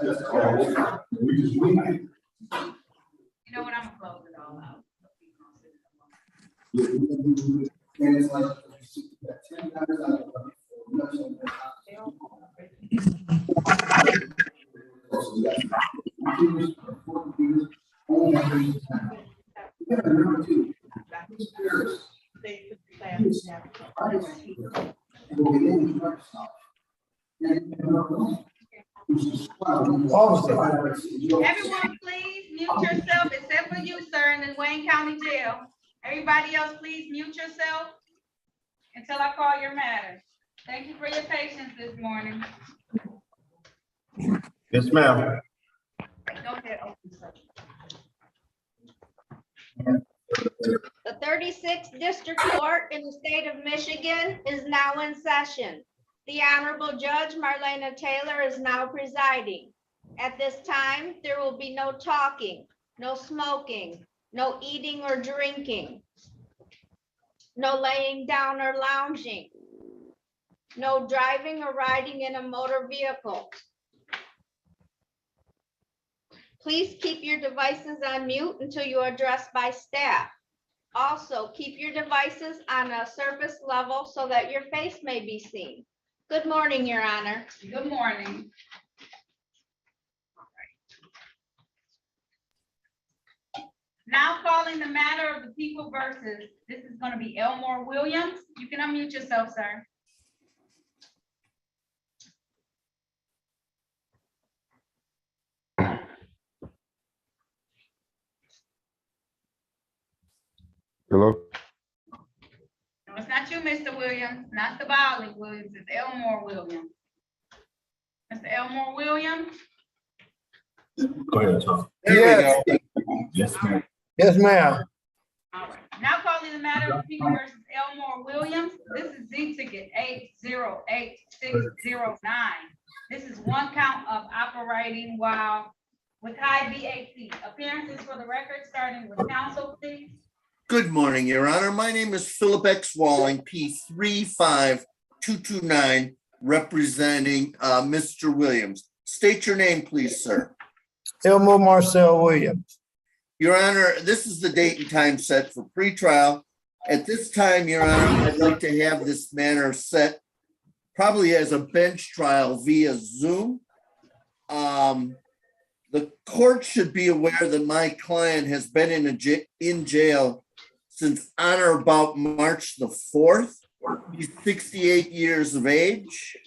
You know what? I'm gonna close it all out. And it's like 10 times out of Everyone, please mute yourself except for you, sir, in the Wayne County Jail. Everybody else, please mute yourself until I call your matter. Thank you for your patience this morning. Yes, ma'am. Go ahead, open session. The 36th District Court in the state of Michigan is now in session. The Honorable Judge Marlena Taylor is now presiding. At this time, there will be no talking, no smoking, no eating or drinking, no laying down or lounging, no driving or riding in a motor vehicle. Please keep your devices on mute until you are addressed by staff. Also, keep your devices on a surface level so that your face may be seen. Good morning, Your Honor. Good morning. Now calling the matter of the people versus, this is going to be Elmore Williams. You can unmute yourself, sir. Hello. No, it's not you, Mr. Williams, not the violent Williams, it's Elmore Williams. Mr. Elmore Williams? Go ahead, Tom. Yes. Yes, ma'am. Yes, ma'am. All right, now calling the matter of the people versus Elmore Williams. This is Z ticket 808609. This is one count of operating while with high VAC. Appearances for the record, starting with counsel, please. Good morning, Your Honor. My name is Philip X. Walling, P35229, representing Mr. Williams. State your name, please, sir. Elmo Marcel Williams. Your Honor, this is the date and time set for pretrial. At this time, Your Honor, I'd like to have this matter set probably as a bench trial via Zoom. The court should be aware that my client has been in jail since on or about March the 4th. He's 68 years of age.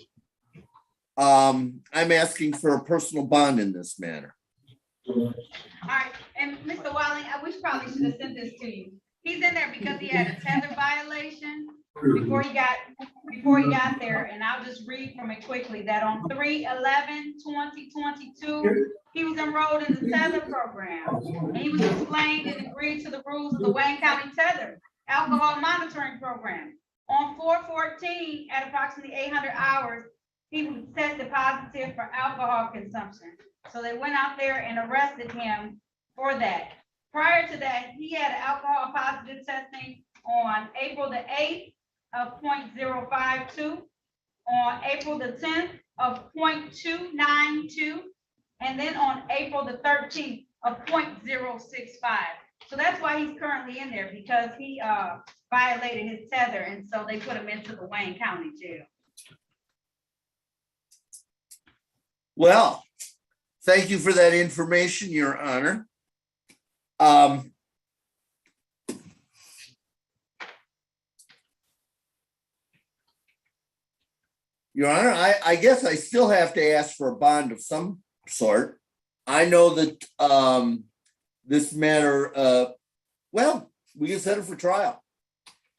I'm asking for a personal bond in this matter. All right, and Mr. Walling, we probably should have sent this to you. He's in there because he had a tether violation before he got there, and I'll just read from it quickly, that on 3/11/2022, he was enrolled in the tether program, and he was explained and agreed to the rules of the Wayne County Tether Alcohol Monitoring Program. On 4/14, at approximately 800 hours, he was tested positive for alcohol consumption. So they went out there and arrested him for that. Prior to that, he had alcohol positive testing on April the 8th of 0.052, on April the 10th of 0.292, and then on April the 13th of 0.065. So that's why he's currently in there, because he violated his tether, and so they put him into the Wayne County Jail. Well, thank you for that information, Your Honor. Your Honor, I guess I still have to ask for a bond of some sort. I know that this matter, well, we can set it for trial.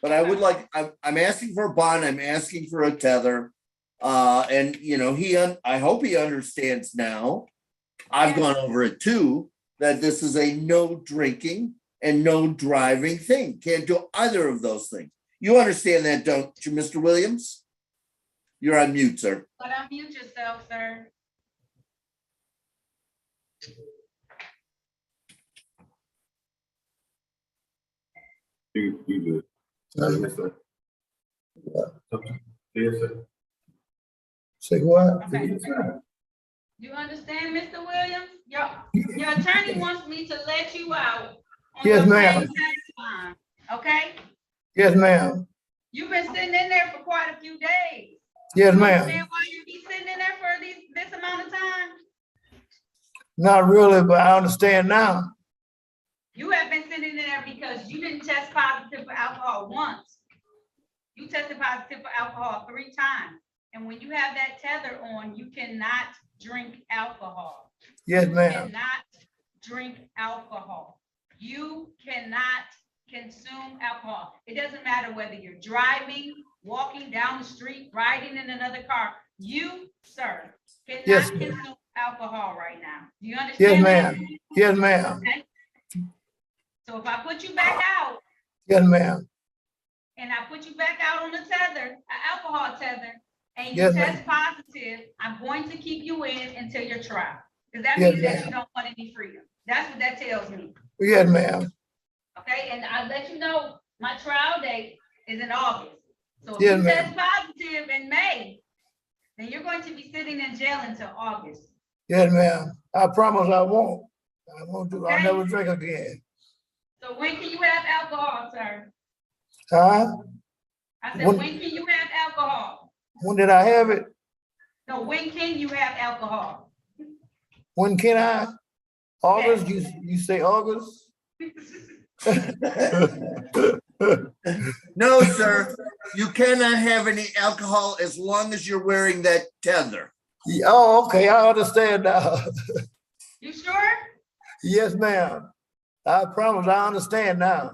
But I would like, I'm asking for a bond, I'm asking for a tether. And you know, I hope he understands now, I've gone over it too, that this is a no drinking and no driving thing. Can't do either of those things. You understand that, don't you, Mr. Williams? You're on mute, sir. But unmute yourself, sir. You good. Yes, sir. Yes, sir. Say what? Okay. You understand, Mr. Williams? Your attorney wants me to let you out. On Yes, your ma'am. main line, okay? Yes, ma'am. You've been sitting in there for quite a few days. Yes, You ma'am. understand why you be sitting in there for this amount of time? Not really, but I understand now. You have been sitting in there because you didn't test positive for alcohol once. You tested positive for alcohol 3 times. And when you have that tether on, you cannot drink alcohol. Yes, You ma'am. cannot drink alcohol. You cannot consume alcohol. It doesn't matter whether you're driving, walking down the street, riding in another car. You, sir, cannot Yes, ma'am. consume alcohol right now. Do you Yes, understand that? ma'am. Yes, ma'am. Okay. So if I put you back out Yes, ma'am. and I put you back out on the tether, an alcohol tether, and you Yes, test positive, I'm going to keep you in until your trial. Because that Yes, means that ma'am. you don't want any freedom. That's what that tells me. Yes, ma'am. Okay, and I'll let you know my trial date is in August. So if Yes, you ma'am. test positive in May, then you're going to be sitting in jail until August. Yes, ma'am. I promise I won't. I won't do, I'll Okay. never drink again. So when can you have alcohol, sir? Huh? I said, When- when can you have alcohol? When did I have it? No, when can you have alcohol? When can I? August, you say August? No, sir, you cannot have any alcohol as long as you're wearing that tether. Oh, okay, I understand now. You sure? Yes, ma'am. I promise I understand now.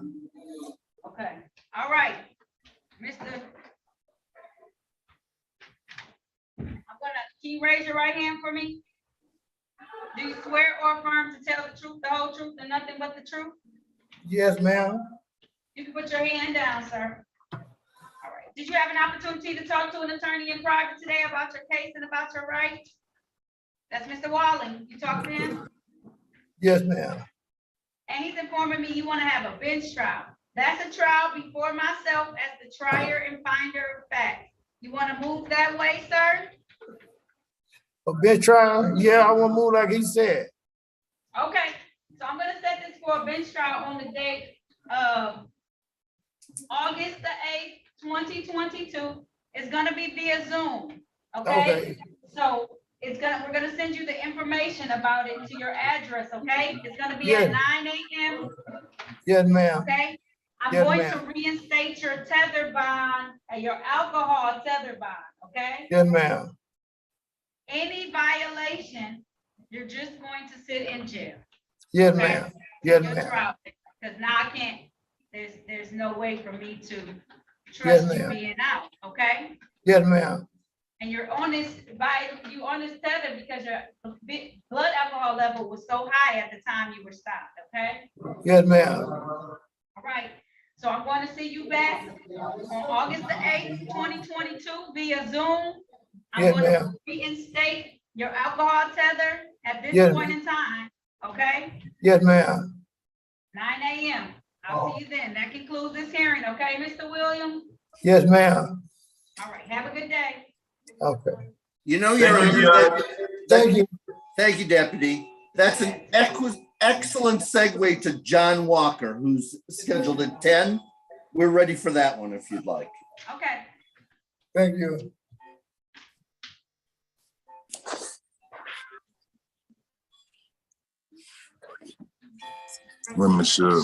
Okay, all right, Mr. I'm gonna, can you raise your right hand for me? Do you swear or affirm to tell the truth, the whole truth, and nothing but the truth? Yes, ma'am. You can put your hand down, sir. All right, did you have an opportunity to talk to an attorney in private today about your case and about your rights? That's Mr. Walling, you talked to him? Yes, ma'am. And he's informing me you want to have a bench trial. That's a trial before myself as the trier and finder of facts. You want to move that way, sir? A bench trial? Yeah, I want to move like he said. Okay, so I'm gonna set this for a bench trial on the date of August the 8th, 2022. It's gonna be via Zoom, okay? Okay. So we're gonna send you the information about it to your address, okay? It's gonna be at Yes. 9 a.m., Yes, ma'am. okay? I'm Yes, going ma'am. to reinstate your tether bond and your alcohol tether bond, okay? Yes, ma'am. Any violation, you're just going to sit in jail. Yes, Okay. ma'am. Yes, Your ma'am. trial, because now I can't, there's no way for me to Yes, trust you ma'am. being out, okay? Yes, ma'am. And you're on this, you on this tether because your blood alcohol level was so high at the time you were stopped, okay? Yes, ma'am. All right, so I'm going to see you back on August the 8th, 2022 via Zoom. I'm Yes, going to ma'am. reinstate your alcohol tether at this Yes, point in time, okay? Yes, ma'am. 9 a.m. I'll see you then. That concludes this hearing, okay, Mr. Williams? Yes, ma'am. All right, have a good day. Okay. You know, Your Thank you, Honor, Thank you. thank you, Deputy. That's an excellent segue to John Walker, who's scheduled at 10. We're ready for that one if you'd like. Okay. Thank you. Let me show.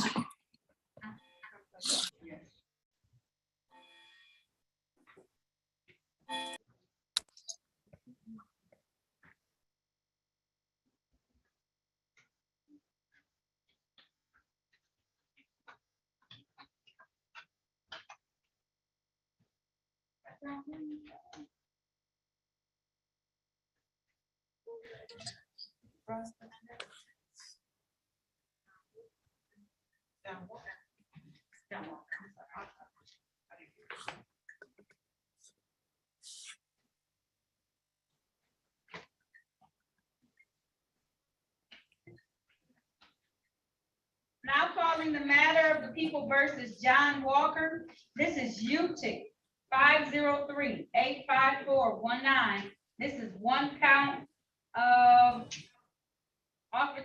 Now calling the matter of the people versus John Walker. This is UT 503-85419. This is one count Offer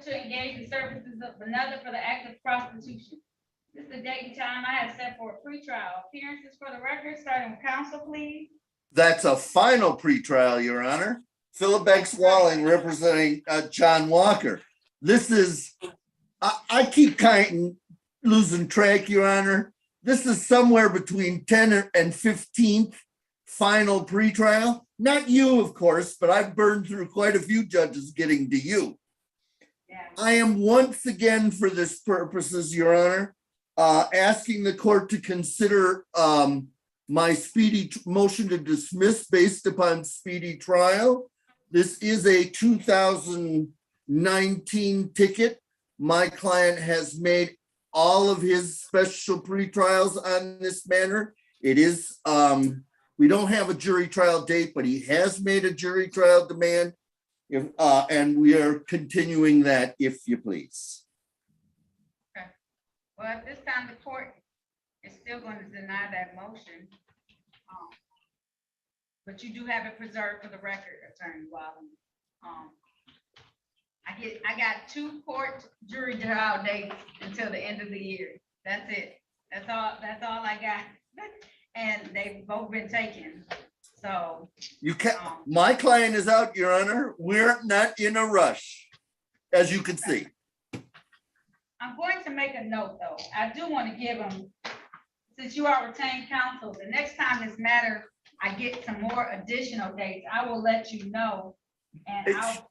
to engage in services of another for the act of prostitution. This is the date and time I have set for a pretrial. Appearances for the record, starting with counsel, please. That's a final pretrial, Your Honor. Philip X. Walling representing John Walker. This is, I keep kind of losing track, Your Honor. This is somewhere between 10th and 15th final pretrial. Not you, of course, but I've burned through quite a few judges getting to you. Yeah. I am once again, for this purposes, Your Honor, asking the court to consider my speedy motion to dismiss based upon speedy trial. This is a 2019 ticket. My client has made all of his special pretrials on this matter. It is, we don't have a jury trial date, but he has made a jury trial demand. And we are continuing that, if you please. Well, at this time, the court is still going to deny that motion. But you do have it preserved for the record, Attorney Walling. I got 2 court jury trial dates until the end of the year. That's it. That's all I got. And they've both been taken. So You can't, my client is out, Your Honor. We're not in a rush, as you can see. I'm going to make a note, though. I do want to give them, since you are retained counsel, the next time this matter, I get some more additional dates, I will let you know. And I'll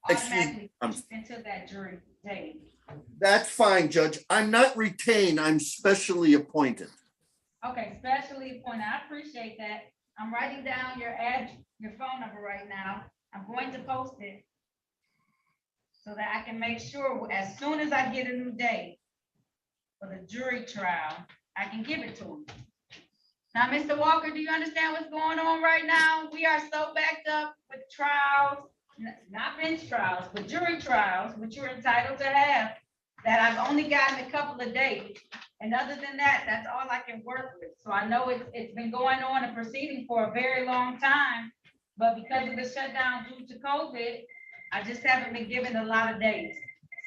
automatically keep into that jury date. That's fine, Judge. I'm not retained, I'm specially appointed. Okay, specially appointed. I appreciate that. I'm writing down your phone number right now. I'm going to post it so that I can make sure as soon as I get a new date for the jury trial, I can give it to him. Now, Mr. Walker, do you understand what's going on right now? We are so backed up with trials, not bench trials, but jury trials, which you're entitled to have, that I've only gotten a couple of dates. And other than that, that's all I can work with. So I know it's been going on and proceeding for a very long time, but because of the shutdown due to COVID, I just haven't been given a lot of dates.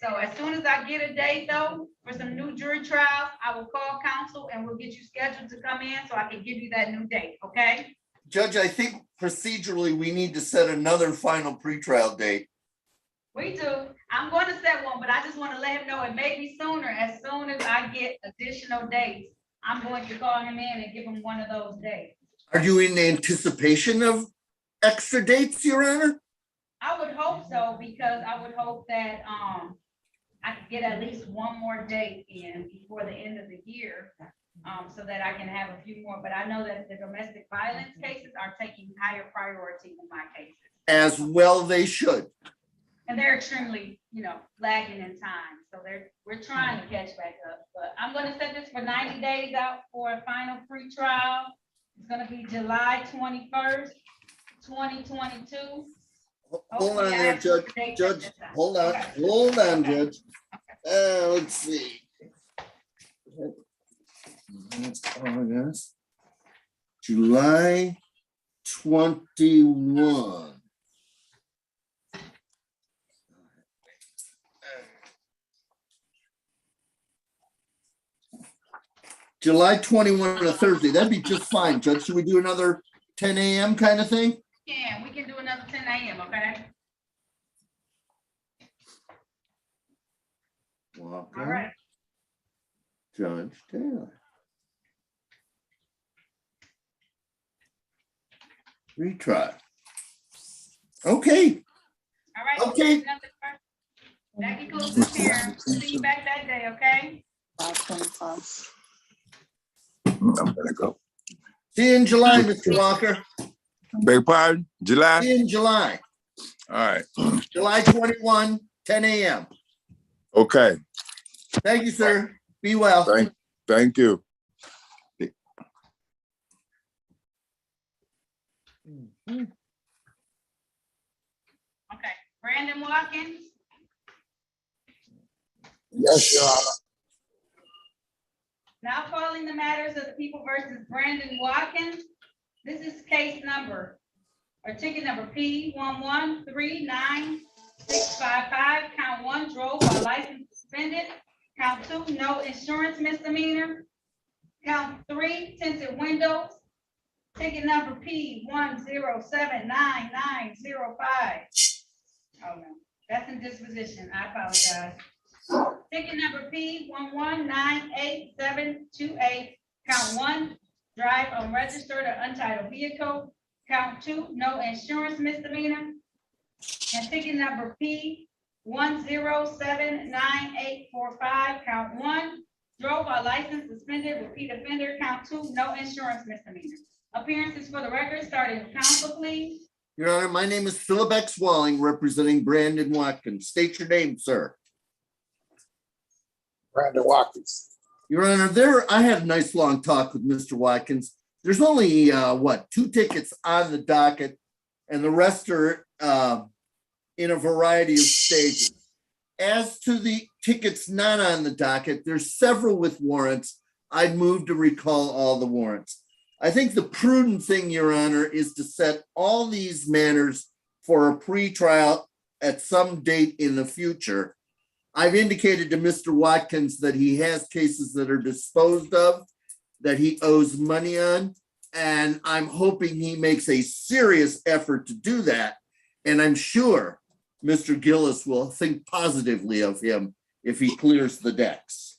So as soon as I get a date though, for some new jury trials, I will call counsel and we'll get you scheduled to come in so I can give you that new date, okay? Judge, I think procedurally, we need to set another final pretrial date. We do. I'm going to set one, but I just want to let him know it may be sooner. As soon as I get additional dates, I'm going to call him in and give him one of those dates. Are you in anticipation of extra dates, Your Honor? I would hope so, because I would hope that I could get at least one more date in before the end of the year, so that I can have a few more. But I know that the domestic violence cases are taking higher priority than my cases. As well they should. And they're extremely, lagging in time. So we're trying to catch back up. But I'm going to set this for 90 days out for a final pretrial. It's going to be July 21st, 2022. Hold on there, Judge. Judge, hold on, Judge. Let's see. That's August. July 21. July 21 on a Thursday. That'd be just fine, Judge. Should we do another 10 a.m. kind of thing? Yeah, we can do another 10 a.m., okay? Walker, All right. Judge Taylor. Retry. Okay. All right. Okay. Becky Coos is here. See you back that day, okay? I'm gonna go. See you in July, Mr. Walker. Beg pardon? July? See you in July. All right. July 21, 10 a.m. Okay. Thank you, sir. Be well. Thank you. Okay. Brandon Watkins. Yes, Your Honor. Now calling the matters of the people versus Brandon Watkins. This is case number or ticket number P113965, count 1, drove while license suspended. Count 2, no insurance misdemeanor. Count 3, tinted windows. Ticket number P10799905. Oh no, that's in disposition. I apologize. Ticket number P119878, count 1, drive unregistered or untitled vehicle. Count 2, no insurance misdemeanor. And ticket number P10798845, count 1, drove while license suspended, repeat offender. Count 2, no insurance misdemeanor. Appearances for the record, starting with counsel, please. Your Honor, my name is Philip X. Walling, representing Brandon Watkins. State your name, sir. Brandon Watkins. Your Honor, I had a nice long talk with Mr. Watkins. There's only, 2 tickets on the docket, and the rest are in a variety of stages. As to the tickets not on the docket, there's several with warrants. I'd move to recall all the warrants. I think the prudent thing, Your Honor, is to set all these matters for a pretrial at some date in the future. I've indicated to Mr. Watkins that he has cases that are disposed of, that he owes money on, and I'm hoping he makes a serious effort to do that. And I'm sure Mr. Gillis will think positively of him if he clears the decks.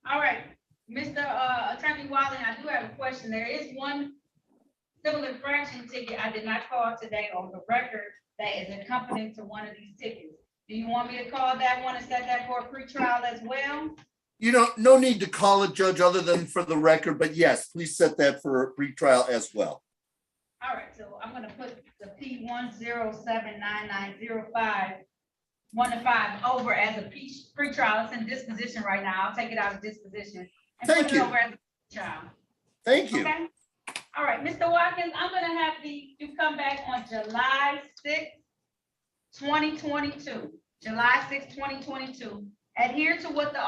All right, Mr. Attorney Walling, I do have a question. There is one civil infraction ticket I did not call today on the record that is accompanying to one of these tickets. Do you want me to call that one and set that for a pretrial as well? You know, no need to call it, Judge, other than for the record, but yes, please set that for a pretrial as well. All right, so I'm gonna put the P10799905 1 to 5 over as a pretrial. It's in disposition right now. I'll take it out of disposition and Thank put it you. over as a pretrial. Thank you. Okay? All right, Mr. Watkins, I'm gonna have you come back on July 6th, 2022. July 6th, 2022. Adhere to what the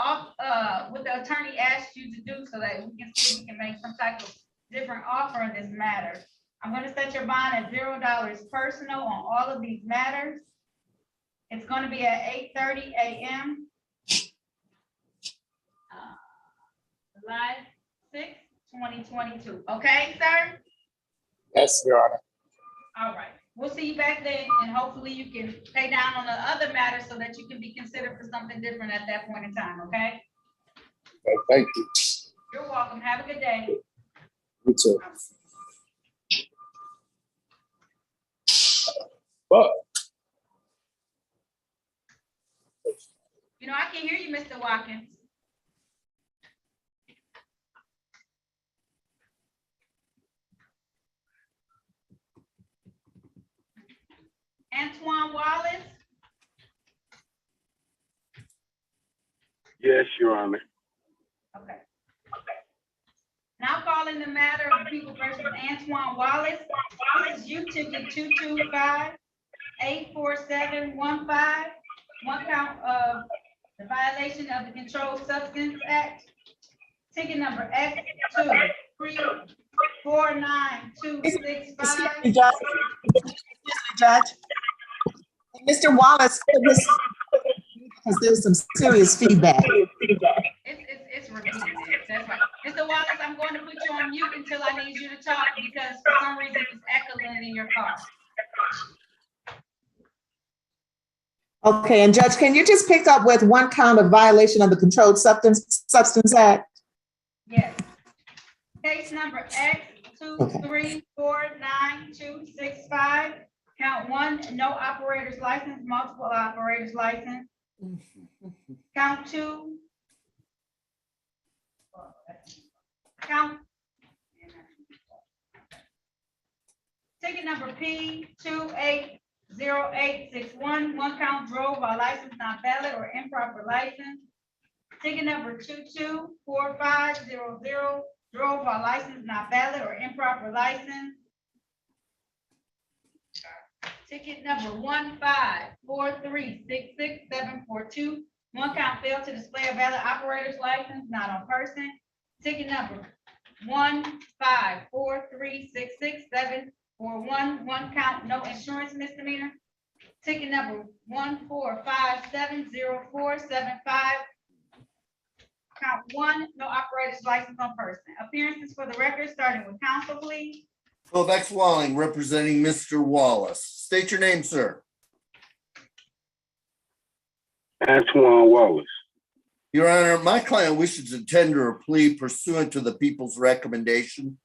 attorney asked you to do so that we can see if we can make some type of different offer in this matter. I'm gonna set your bond at $0 personal on all of these matters. It's gonna be at 8:30 a.m. July 6th, 2022. Okay, sir? Yes, Your Honor. All right. We'll see you back then, and hopefully you can pay down on the other matters so that you can be considered for something different at that point in time, okay? Okay, thank you. You're welcome. Have a good day. You too. But You know, I can hear you, Mr. Watkins. Antoine Wallace, Yes, Your Honor. okay. Now calling the matter of people versus Antoine Wallace. This is U ticket 225-84715. One count of the violation of the Controlled Substance Act. Ticket number X2349265. Excuse me, Judge. Mr. Wallace, because there's some serious feedback. It's repeating it. That's right. Mr. Wallace, I'm going to put you on mute until I need you to talk because for some reason it's echoing in your car. Okay, and Judge, can you just pick up with one count of violation of the Controlled Substance Act? Yes. Case number X2349265. Count 1, no operator's license, multiple operators license. Count 2. Ticket number P280861, one count drove while license not valid or improper license. Ticket number 224500, drove while license not valid or improper license. Ticket number 154366742, one count failed to display a valid operator's license, not on person. Ticket number 1543667 for one count, no insurance misdemeanor. Ticket number 145704775. Count 1, no operator's license on person. Appearances for the record, starting with counsel, please. Philip X. Walling, representing Mr. Wallace. State your name, sir. Antoine Wallace. Your Honor, my client wishes to tender a plea pursuant to the people's recommendation.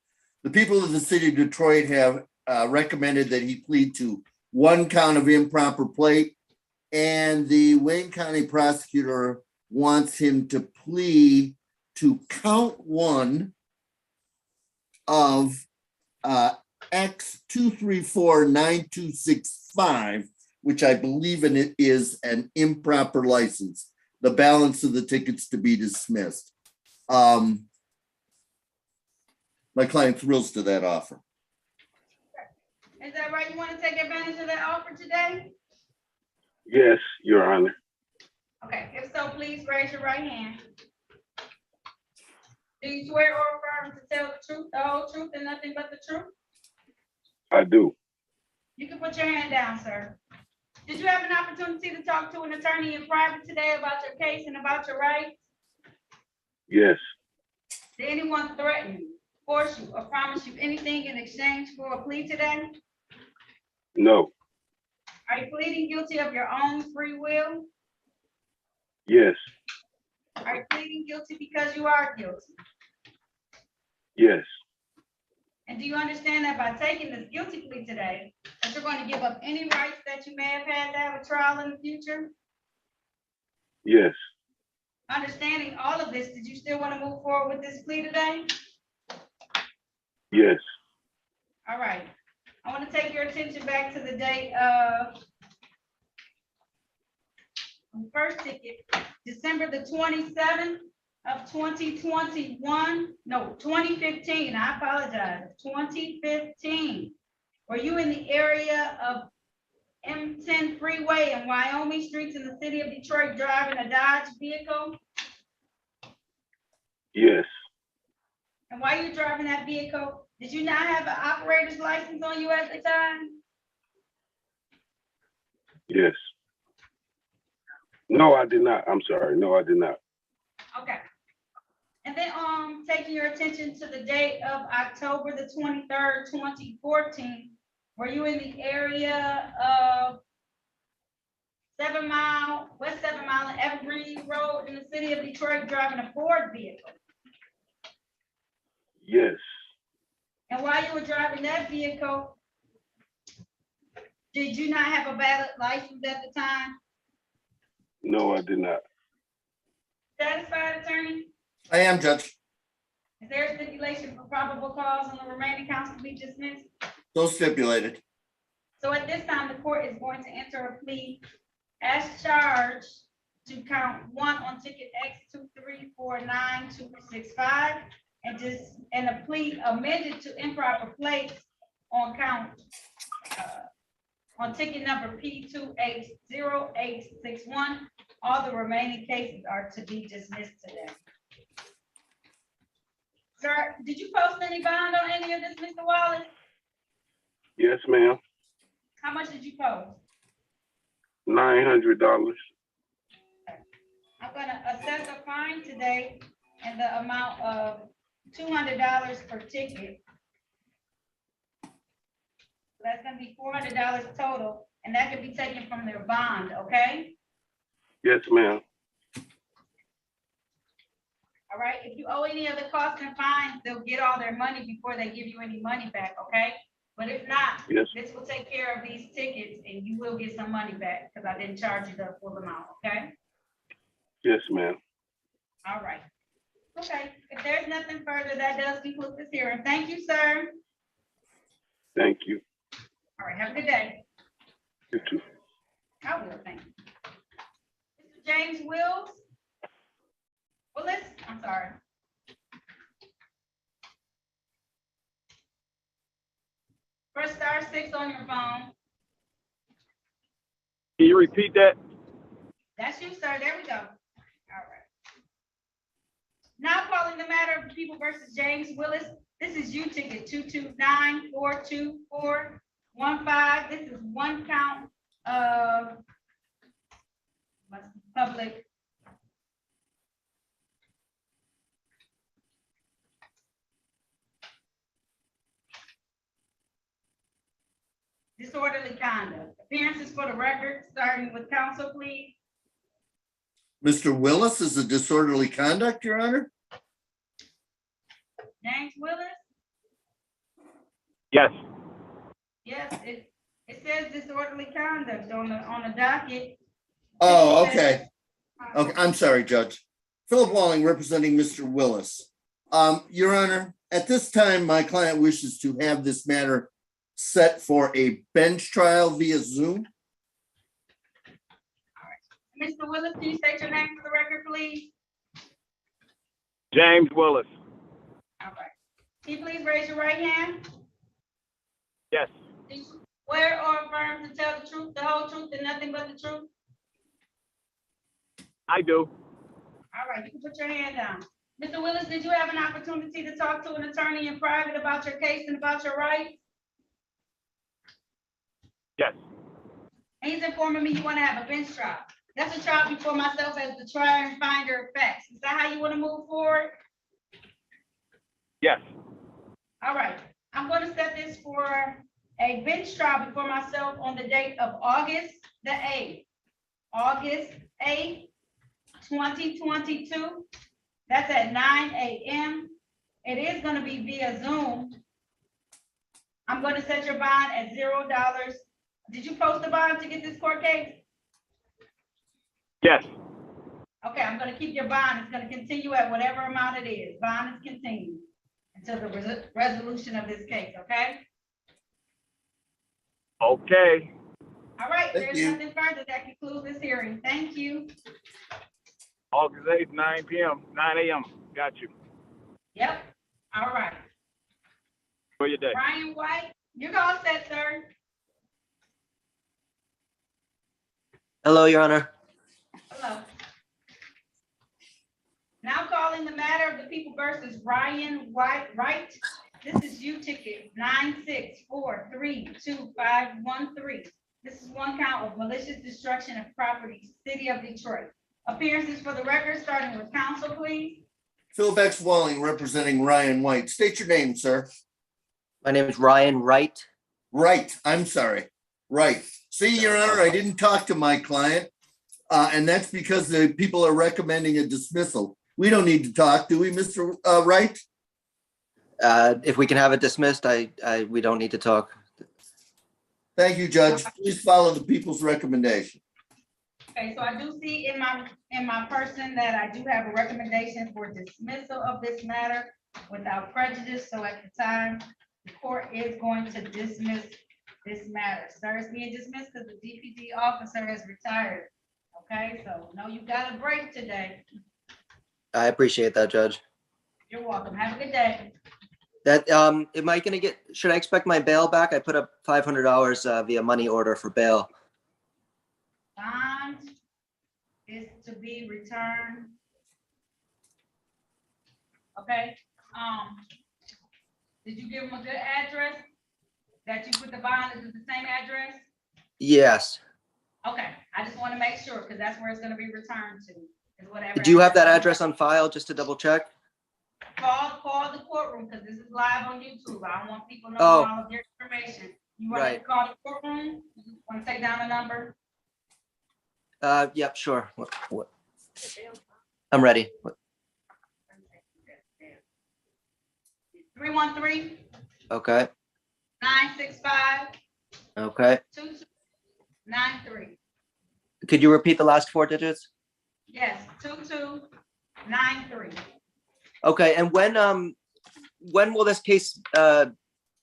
The people of the city of Detroit have recommended that he plead to 1 count of improper plate, and the Wayne County prosecutor wants him to plead to count 1 of X2349265, which I believe in it is an improper license. The balance of the tickets to be dismissed. My client thrills to that offer. Is that right? You want to take advantage of that offer today? Yes, Your Honor. Okay, if so, please raise your right hand. Do you swear or affirm to tell the truth, the whole truth, and nothing but the truth? I do. You can put your hand down, sir. Did you have an opportunity to talk to an attorney in private today about your case and about your rights? Yes. Did anyone threaten you, force you, or promise you anything in exchange for a plea today? No. Are you pleading guilty of your own free will? Yes. Are you pleading guilty because you are guilty? Yes. And do you understand that by taking this guilty plea today, that you're going to give up any rights that you may have had to have a trial in the future? Yes. Understanding all of this, did you still want to move forward with this plea today? Yes. All right. I want to take your attention back to the date of the first ticket, December the 27th of 2021. No, 2015. I apologize. 2015. Were you in the area of M10 freeway and Wyoming streets in the city of Detroit driving a Dodge vehicle? Yes. And while you're driving that vehicle, did you not have an operator's license on you at the time? Yes. No, I did not. I'm sorry. No, I did not. Okay. And then taking your attention to the date of October the 23rd, 2014, were you in the area of West 7 Mile and Evergreen Road in the city of Detroit driving a Ford vehicle? Yes. And while you were driving that vehicle, did you not have a valid license at the time? No, I did not. Satisfied, attorney? I am, Judge. Is there a stipulation for probable cause on the remaining counts to be dismissed? So stipulated. So at this time, the court is going to enter a plea as charged to count 1 on ticket X2349265 and a plea amended to improper plates on count on ticket number P280861. All the remaining cases are to be dismissed today. Sir, did you post any bond on any of this, Mr. Wallace? Yes, ma'am. How much did you post? $900. I'm gonna assess a fine today in the amount of $200 per ticket. That's gonna be $400 total, and that can be taken from their bond, okay? Yes, ma'am. All right, if you owe any of the costs and fines, they'll get all their money before they give you any money back, okay? But if not, Yes. this will take care of these tickets and you will get some money back because I didn't charge you the full amount, okay? Yes, ma'am. All right. Okay, if there's nothing further, that does conclude this hearing. Thank you, sir. Thank you. All right, have a good day. You too. I will, thank you. Mr. James Wills? Willis, I'm sorry. Press *6 on your phone. Can you repeat that? That's you, sir. There we go. All right. Now calling the matter of People versus James Willis. This is U ticket 229-424-15. This is one count of public. Disorderly conduct. Appearances for the record, starting with counsel, please. Mr. Willis is a disorderly conduct, Your Honor? James Willis? Yes. Yes, it says disorderly conduct on the docket. Oh, okay. Okay, I'm sorry, Judge. Philip Walling representing Mr. Willis. Your Honor, at this time, my client wishes to have this matter set for a bench trial via Zoom. Mr. Willis, can you state your name for the record, please? James Willis. All right. Can you please raise your right hand? Yes. Do you swear or affirm to tell the truth, the whole truth, and nothing but the truth? I do. All right, you can put your hand down. Mr. Willis, did you have an opportunity to talk to an attorney in private about your case and about your rights? Yes. He's informing me you want to have a bench trial. That's a trial before myself as the trier and finder of facts. Is that how you want to move forward? Yes. All right, I'm going to set this for a bench trial before myself on the date of August the 8th. August 8th, 2022. That's at 9 a.m. It is going to be via Zoom. I'm going to set your bond at $0. Did you post the bond to get this court case? Yes. Okay, I'm going to keep your bond. It's going to continue at whatever amount it is. Bond is continued until the resolution of this case, okay? Okay. All right, Thank there's you. nothing further. That concludes this hearing. Thank you. August 8th, 9 p.m., 9 a.m. Got you. Yep, all right. For your day. Brian White, you're all set, sir. Hello, Your Honor. Hello. Now calling the matter of the people versus Ryan White, Wright. This is U ticket 964325513. This is one count of malicious destruction of property, City of Detroit. Appearances for the record, starting with counsel, please. Philip X. Walling representing Ryan White. State your name, sir. My name is Ryan Wright. Right, I'm sorry. Right. See, Your Honor, I didn't talk to my client, and that's because the people are recommending a dismissal. We don't need to talk, do we, Mr. Wright? If we can have it dismissed, we don't need to talk. Thank you, Judge. Please follow the people's recommendation. Okay, so I do see in my person that I do have a recommendation for dismissal of this matter without prejudice. So at the time, the court is going to dismiss this matter. Sir, it's being dismissed because the DPD officer has retired. Okay, so no, you got a break today. I appreciate that, Judge. You're welcome. Have a good day. That, am I gonna get, should I expect my bail back? I put up $500 via money order for bail. Bond is to be returned. Okay, did you give him a good address? That you put the bond is the same address? Yes. Okay, I just want to make sure, because that's where it's gonna be returned to, is whatever. Do you have that address on file, just to double check? Call the courtroom, because this is live on YouTube. I don't want people knowing Oh. all of their information. You want to Right. call the courtroom? Want to take down the number? Yep, sure. What? I'm ready. 313-965-2293. Okay, okay. Could you repeat the last 4 digits? Yes, 2293. Okay, and when will this case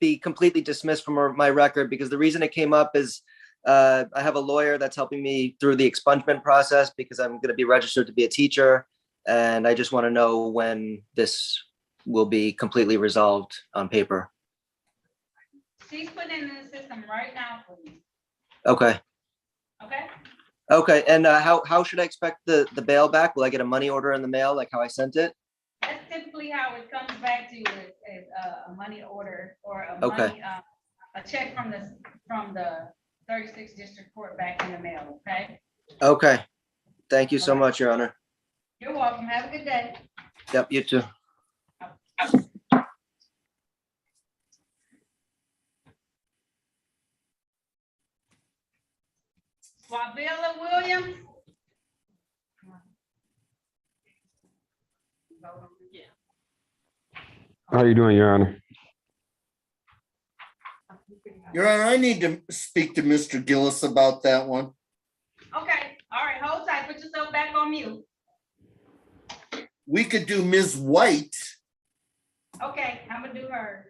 be completely dismissed from my record? Because the reason it came up is I have a lawyer that's helping me through the expungement process because I'm going to be registered to be a teacher, and I just want to know when this will be completely resolved on paper. She's putting it in the system right now for you. Okay, Okay? okay, and how should I expect the bail back? Will I get a money order in the mail like how I sent it? That's typically typically how it comes back to you is a money order or a Okay. money, a check from the 36th District Court back in the mail, okay? Okay. Thank you so much, Your Honor. You're welcome. Have a good day. Yep, you too. Swabilla Williams. How you doing, Your Honor? Your Honor, I need to speak to Mr. Gillis about that one. Okay, all right, hold tight. Put yourself back on mute. We could do Ms. White. Okay, I'm gonna do her.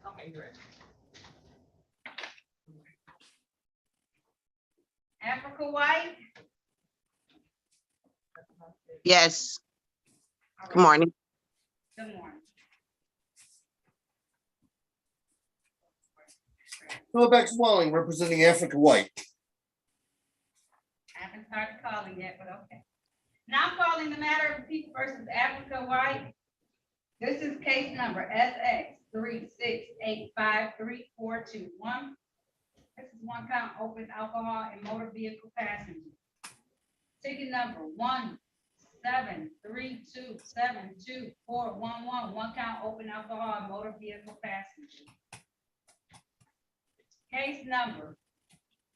Okay, great. Africa White. Yes, All good right, morning. good morning. Philip Walling, representing Africa White. I haven't started calling yet, but okay. Now I'm calling the matter of People versus Africa White. This is case number SX 3685341. This is one count open alcohol and motor vehicle passenger. Ticket number 173272411. One count open alcohol and motor vehicle passenger. Case number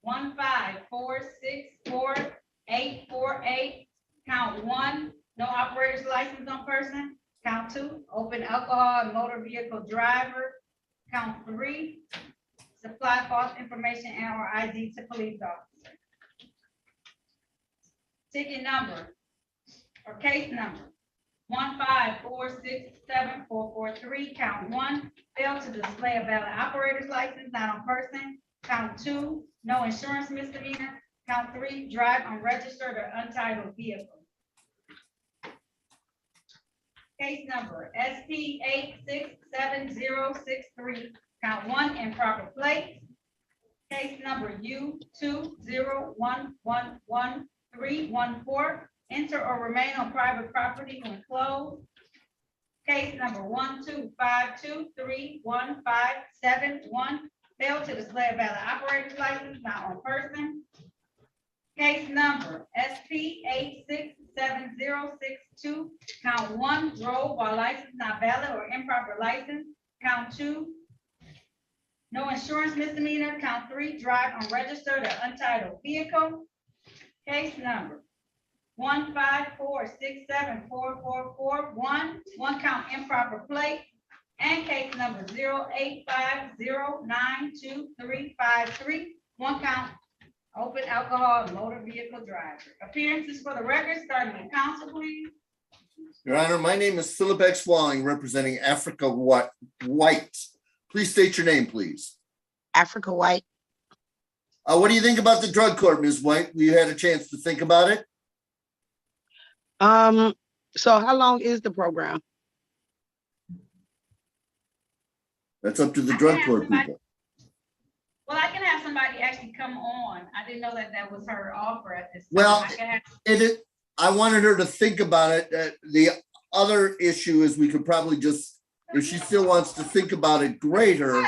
154644848. Count 1, no operator's license on person. Count 2, open alcohol and motor vehicle driver. Count 3, supply false information and or ID to police officer. Ticket number or case number 154674443. Count 1, failed to display a valid operator's license not on person. Count 2, no insurance misdemeanor. Count 3, drive unregistered or untitled vehicle. Case number SP 867063. Count 1, improper plate. Case number U20111314. Enter or remain on private property when closed. Case number 125231571. Failed to display a valid operator's license not on person. Case number SP 867062. Count 1, drove while license not valid or improper license. Count 2, no insurance misdemeanor. Count 3, drive unregistered or untitled vehicle. Case number 154674441. One count improper plate. And case number 085092353. One count open alcohol and motor vehicle driver. Appearances for the record, starting with counsel, please. Your Honor, my name is Philip X. Walling, representing Africa White. Please state your name, please. Africa White. What do you think about the drug court, Ms. White? You had a chance to think about it? So how long is the program? That's up to the I drug can court have somebody- people. Well, I can have somebody actually come on. I didn't know that that was her offer at this time. Well, I can have- I wanted her to think about it. The other issue is we could probably just, if she still wants to think about it greater.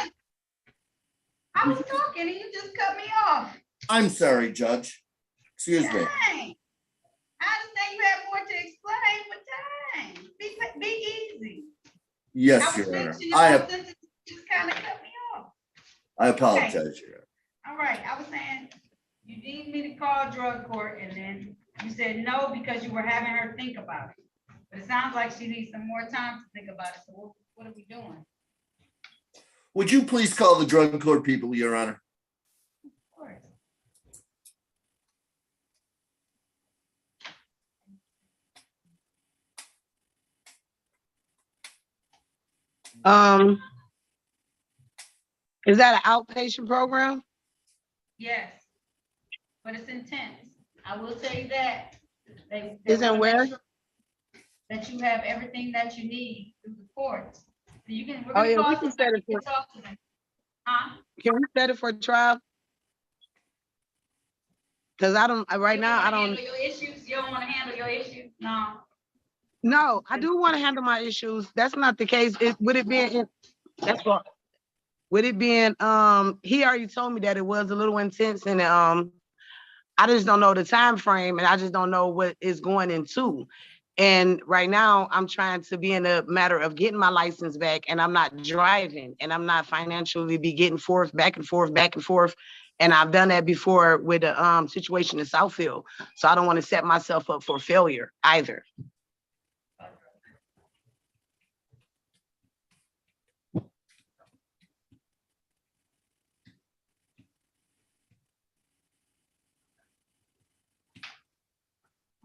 I was talking and you just cut me off. I'm sorry, Judge. Excuse me. Dang. I understand you have more to explain, but dang, be easy. Yes, I was Your Honor. finishing your I sentence, you just kind of cut me off. apologize, Your Honor. All right, I was saying, you need me to call drug court and then you said no because you were having her think about it. But it sounds like she needs some more time to think about it. So what are we doing? Would you please call the drug court people, Your Honor? Of course. Is that an outpatient program? Yes, but it's intense. I will tell you that. They Is it wanna make where? sure that you have everything that you need through the courts. So you can. we're Oh, gonna yeah, we call can somebody set it to for- talk to them. Huh? Can we set it for trial? Cause right now, I You wanna don't, handle your issues? You don't wanna handle your issues? No. no, I do want to handle my issues. That's not the case. Would it be, that's what, would it be in, he already told me that it was a little intense and, I just don't know the time frame and I just don't know what is going into. And right now I'm trying to be in a matter of getting my license back and I'm not driving and I'm not financially be getting back and forth. And I've done that before with a situation in Southfield. So I don't want to set myself up for failure either.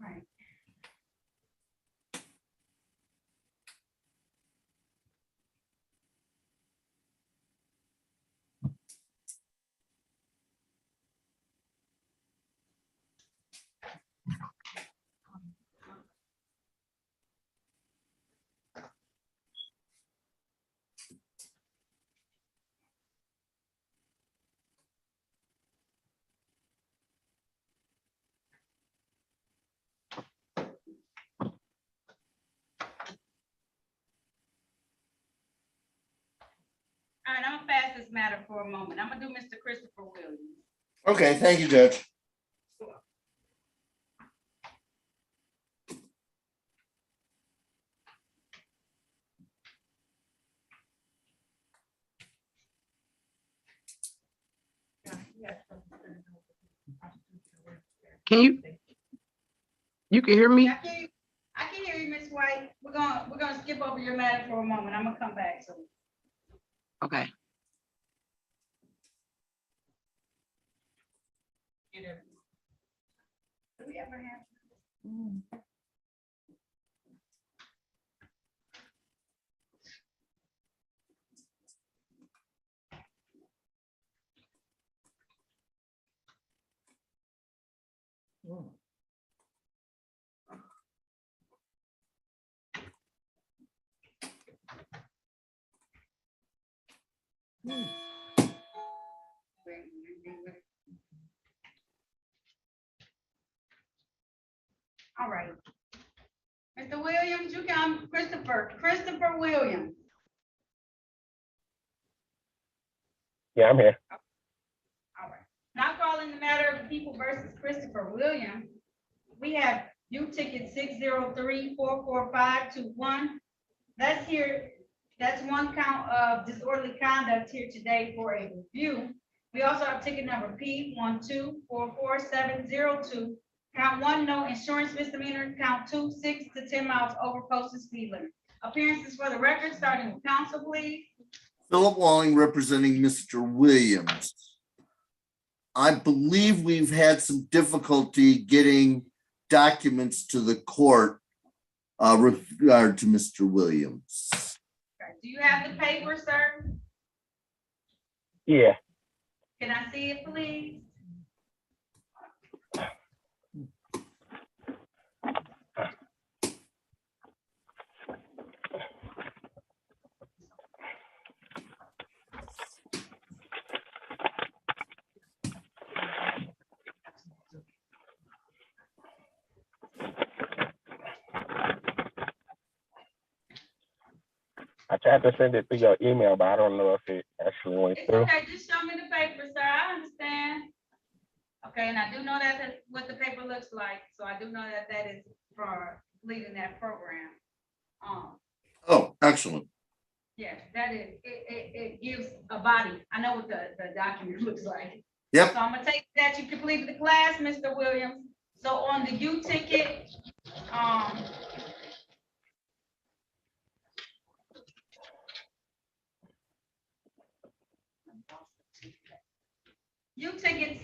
Right. All right, I'm gonna pass this matter for a moment. I'm gonna do Mr. Christopher Williams. Okay, thank you, Judge. You can hear me? I can hear you, Ms. White. We're gonna skip over your matter for a moment. I'm gonna come back to it. Okay. Do we ever have? All right. Mr. Williams, you come, Christopher Williams. Yeah, I'm here. All right. Now calling the matter of the people versus Christopher Williams. We have U ticket 603-44521. That's here. That's one count of disorderly conduct here today for a review. We also have ticket number P1244702. Count 1, no insurance misdemeanor. Count 2, 6 to 10 miles over posted speed limit. Appearances for the record, starting with counsel, please. Philip Walling representing Mr. Williams. I believe we've had some difficulty getting documents to the court regard to Mr. Williams. Okay. Do you have the paper, sir? Yeah. Can I see it, please? I tried to send it through your email, but I don't know if it actually went It's through. okay, just show me the paper, sir, I understand. Okay, and I do know that's what the paper looks like, so I do know that that is for leading that program. Oh, excellent. Yes, that is, it gives a body, I know what the document looks like. Yep. So I'm gonna take that you completed the class, Mr. Williams. So on the U ticket, U ticket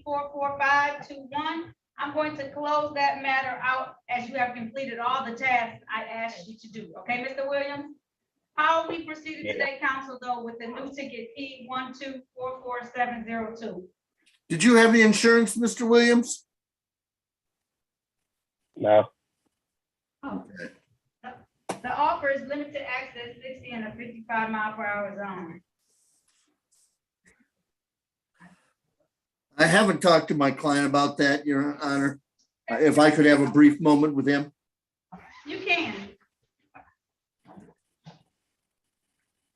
603-44521. I'm going to close that matter out as you have completed all the tasks I asked you to do. Okay, Mr. Williams? How we proceeded today, council, though, with the new ticket P1244702? Did you have the insurance, Mr. Williams? No. The offer is limited access 60 and a 55-mile-per-hour zone. I haven't talked to my client about that, Your Honor. If I could have a brief moment with him. You can.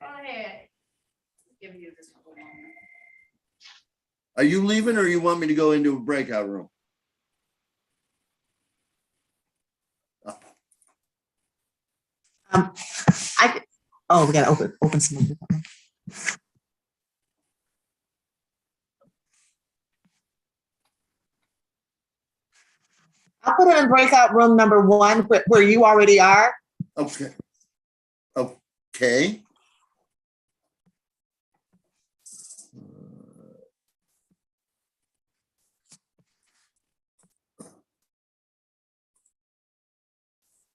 Go ahead. Give you this one. Are you leaving or you want me to go into a breakout room? We gotta open some. I'll put her in breakout room number 1, where you already are. Okay. Okay.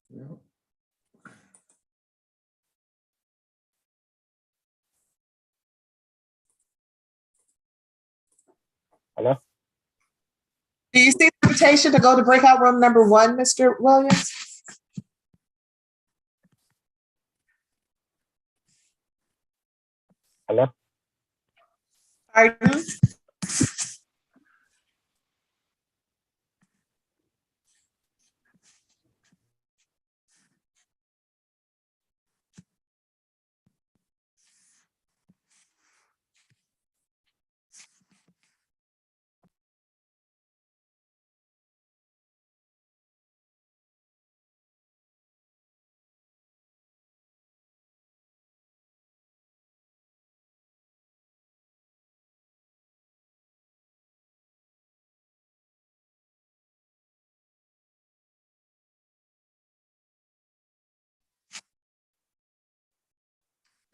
Yeah. Hello? Do you see the invitation to go to breakout room number 1, Mr. Williams? Hello? Pardon?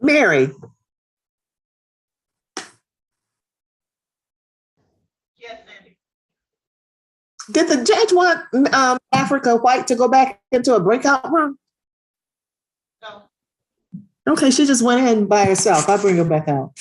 Mary. Yes, Sandy. Did the judge want Africa White to go back into a breakout room? No. Okay, she just went in by herself. I'll bring her back out.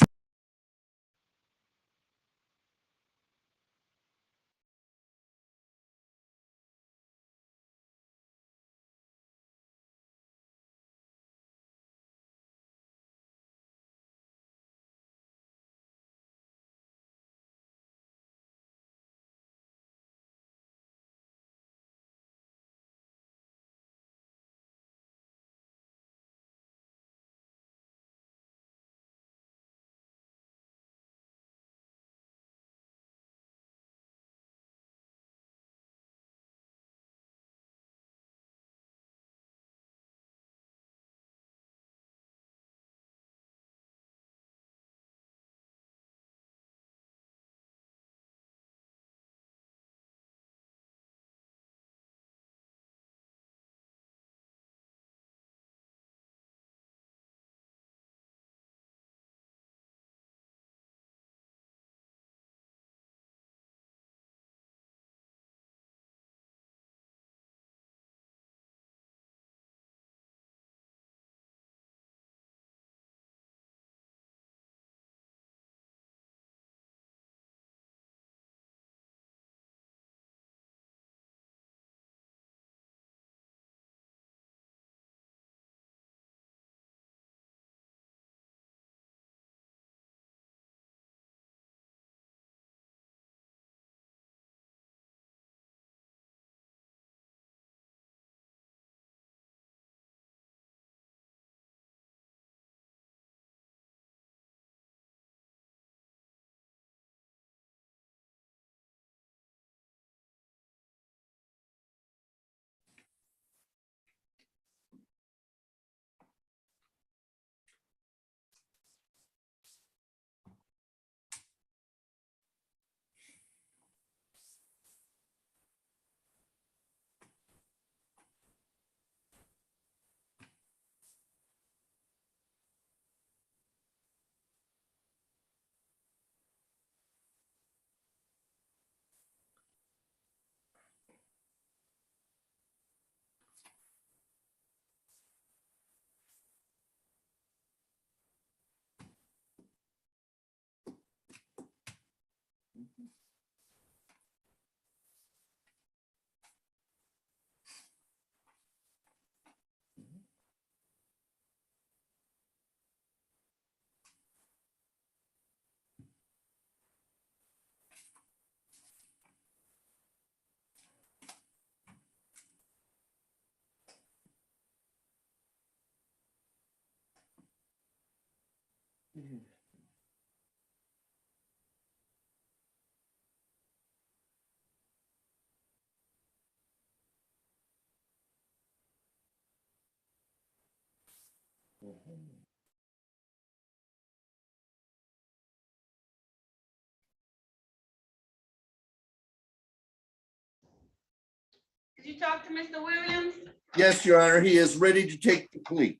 Did you talk to Mr. Williams? Yes, Your Honor, he is ready to take the plea.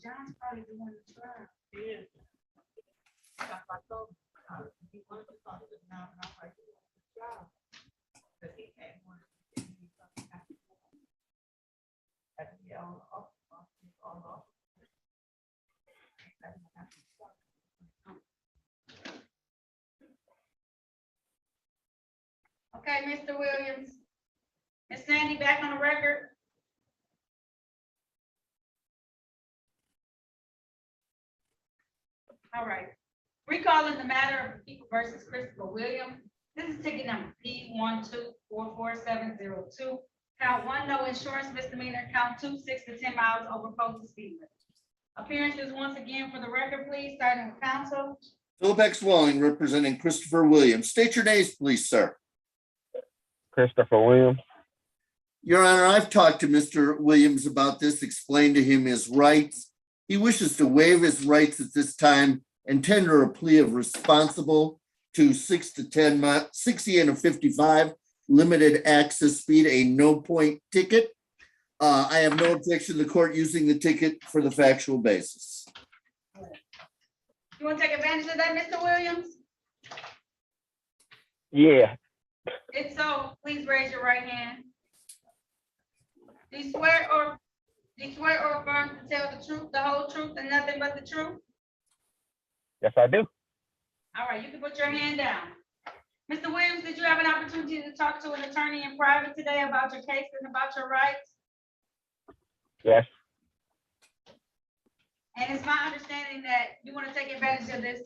John's probably doing the trial. Yeah. Okay, Mr. Williams. Ms. Sandy, back on the record. All right. Recalling the matter of People versus Christopher Williams. This is ticket number P1244702. Count 1, no insurance misdemeanor. Count 2, 6 to 10 miles over posted speed limit. Appearances once again for the record, please, starting with counsel. Philip X. Welling, representing Christopher Williams. State your names, please, sir. Christopher Williams. Your Honor, I've talked to Mr. Williams about this, explained to him his rights. He wishes to waive his rights at this time and tender a plea of responsible to 6 to 10 miles, 60 and a 55, limited access speed, a no point ticket. I have no objection to the court using the ticket for the factual basis. You want to take advantage of that, Mr. Williams? Yeah. If so, please raise your right hand. Do you swear or affirm to tell the truth, the whole truth, and nothing but the truth? Yes, I do. All right, you can put your hand down. Mr. Williams, did you have an opportunity to talk to an attorney in private today about your case and about your rights? Yes. And it's my understanding that you want to take advantage of this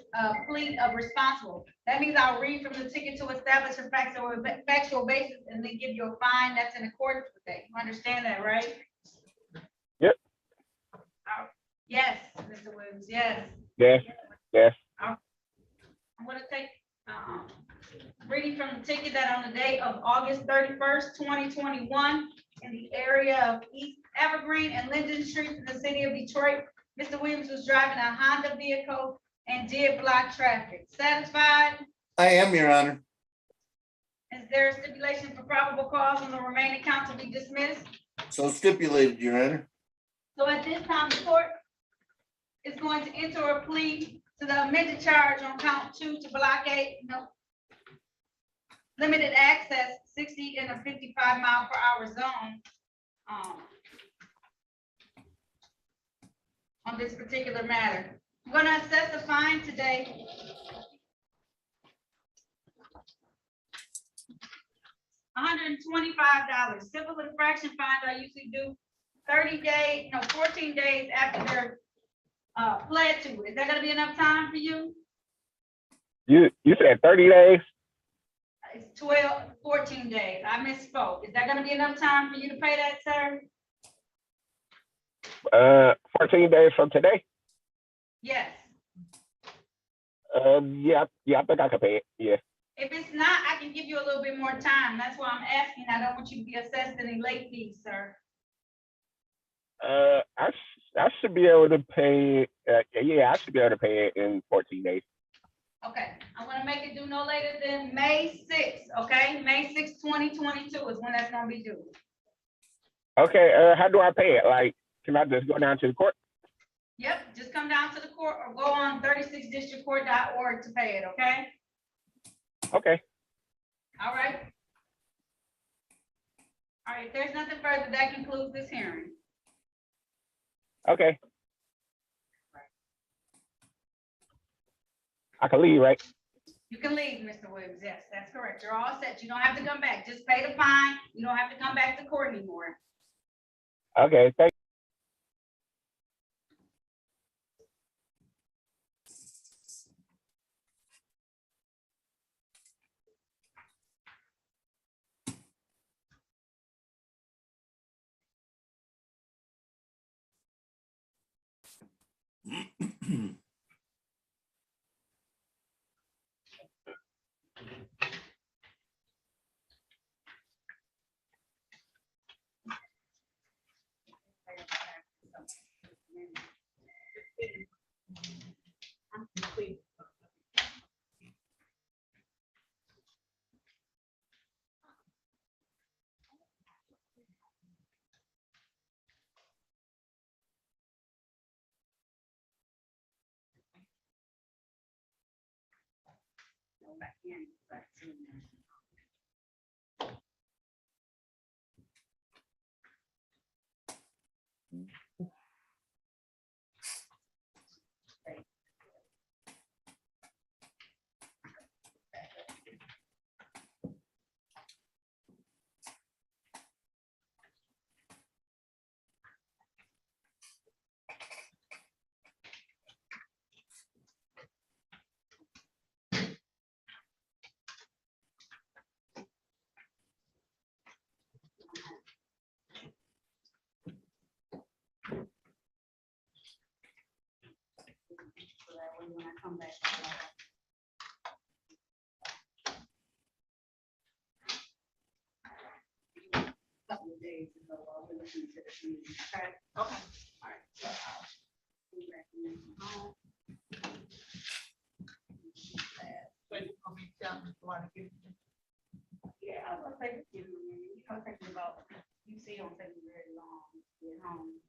plea of responsible. That means I'll read from the ticket to establish a factual basis and then give you a fine that's in accordance with that. You understand that, right? Yep. Yes, Mr. Williams, yes. Yes. Yes. I'm going to take reading from the ticket that on the date of August 31st, 2021, in the area of East Evergreen and Linden Streets in the city of Detroit, Mr. Williams was driving a Honda vehicle and did block traffic. Satisfied? I am, Your Honor. Is there a stipulation for probable cause on the remaining counts to be dismissed? So stipulated, Your Honor. So at this time, the court is going to enter a plea to the amended charge on count 2 to blockade, limited access 60 in a 55 mile per hour zone. On this particular matter. I'm going to assess the fine today. $125. Civil infraction fines I usually do 14 days after they're pled to. Is that going to be enough time for you? You said 30 days? It's 14 days. I misspoke. Is that going to be enough time for you to pay that, sir? 14 days from today? Yes. Yeah, I think I can pay it. Yeah. If it's not, I can give you a little bit more time. That's why I'm asking. I don't want you to be assessed any late fees, sir. I should be able to pay. Yeah, I should be able to pay it in 14 days. Okay, I'm gonna make it due no later than May 6th, okay? May 6th, 2022 is when that's gonna be due. Okay, how do I pay it? Like, can I just go down to the court? Yep, just come down to the court or go on 36districtcourt.org to pay it, okay? Okay. All right. All right, if there's nothing further, that concludes this hearing. Okay. I can leave, right? You can leave, Mr. Williams. Yes, that's correct. You're all set. You don't have to come back. Just pay the fine. You don't have to come back to court anymore. Okay. Thank Go back in, back to- so that way when I come back, couple of days ago, I'll be listening to this meeting, okay? Okay. All right, so I'll be back in home. Yeah, I was gonna say, you know, thinking about, you see, it don't take me very long to get home.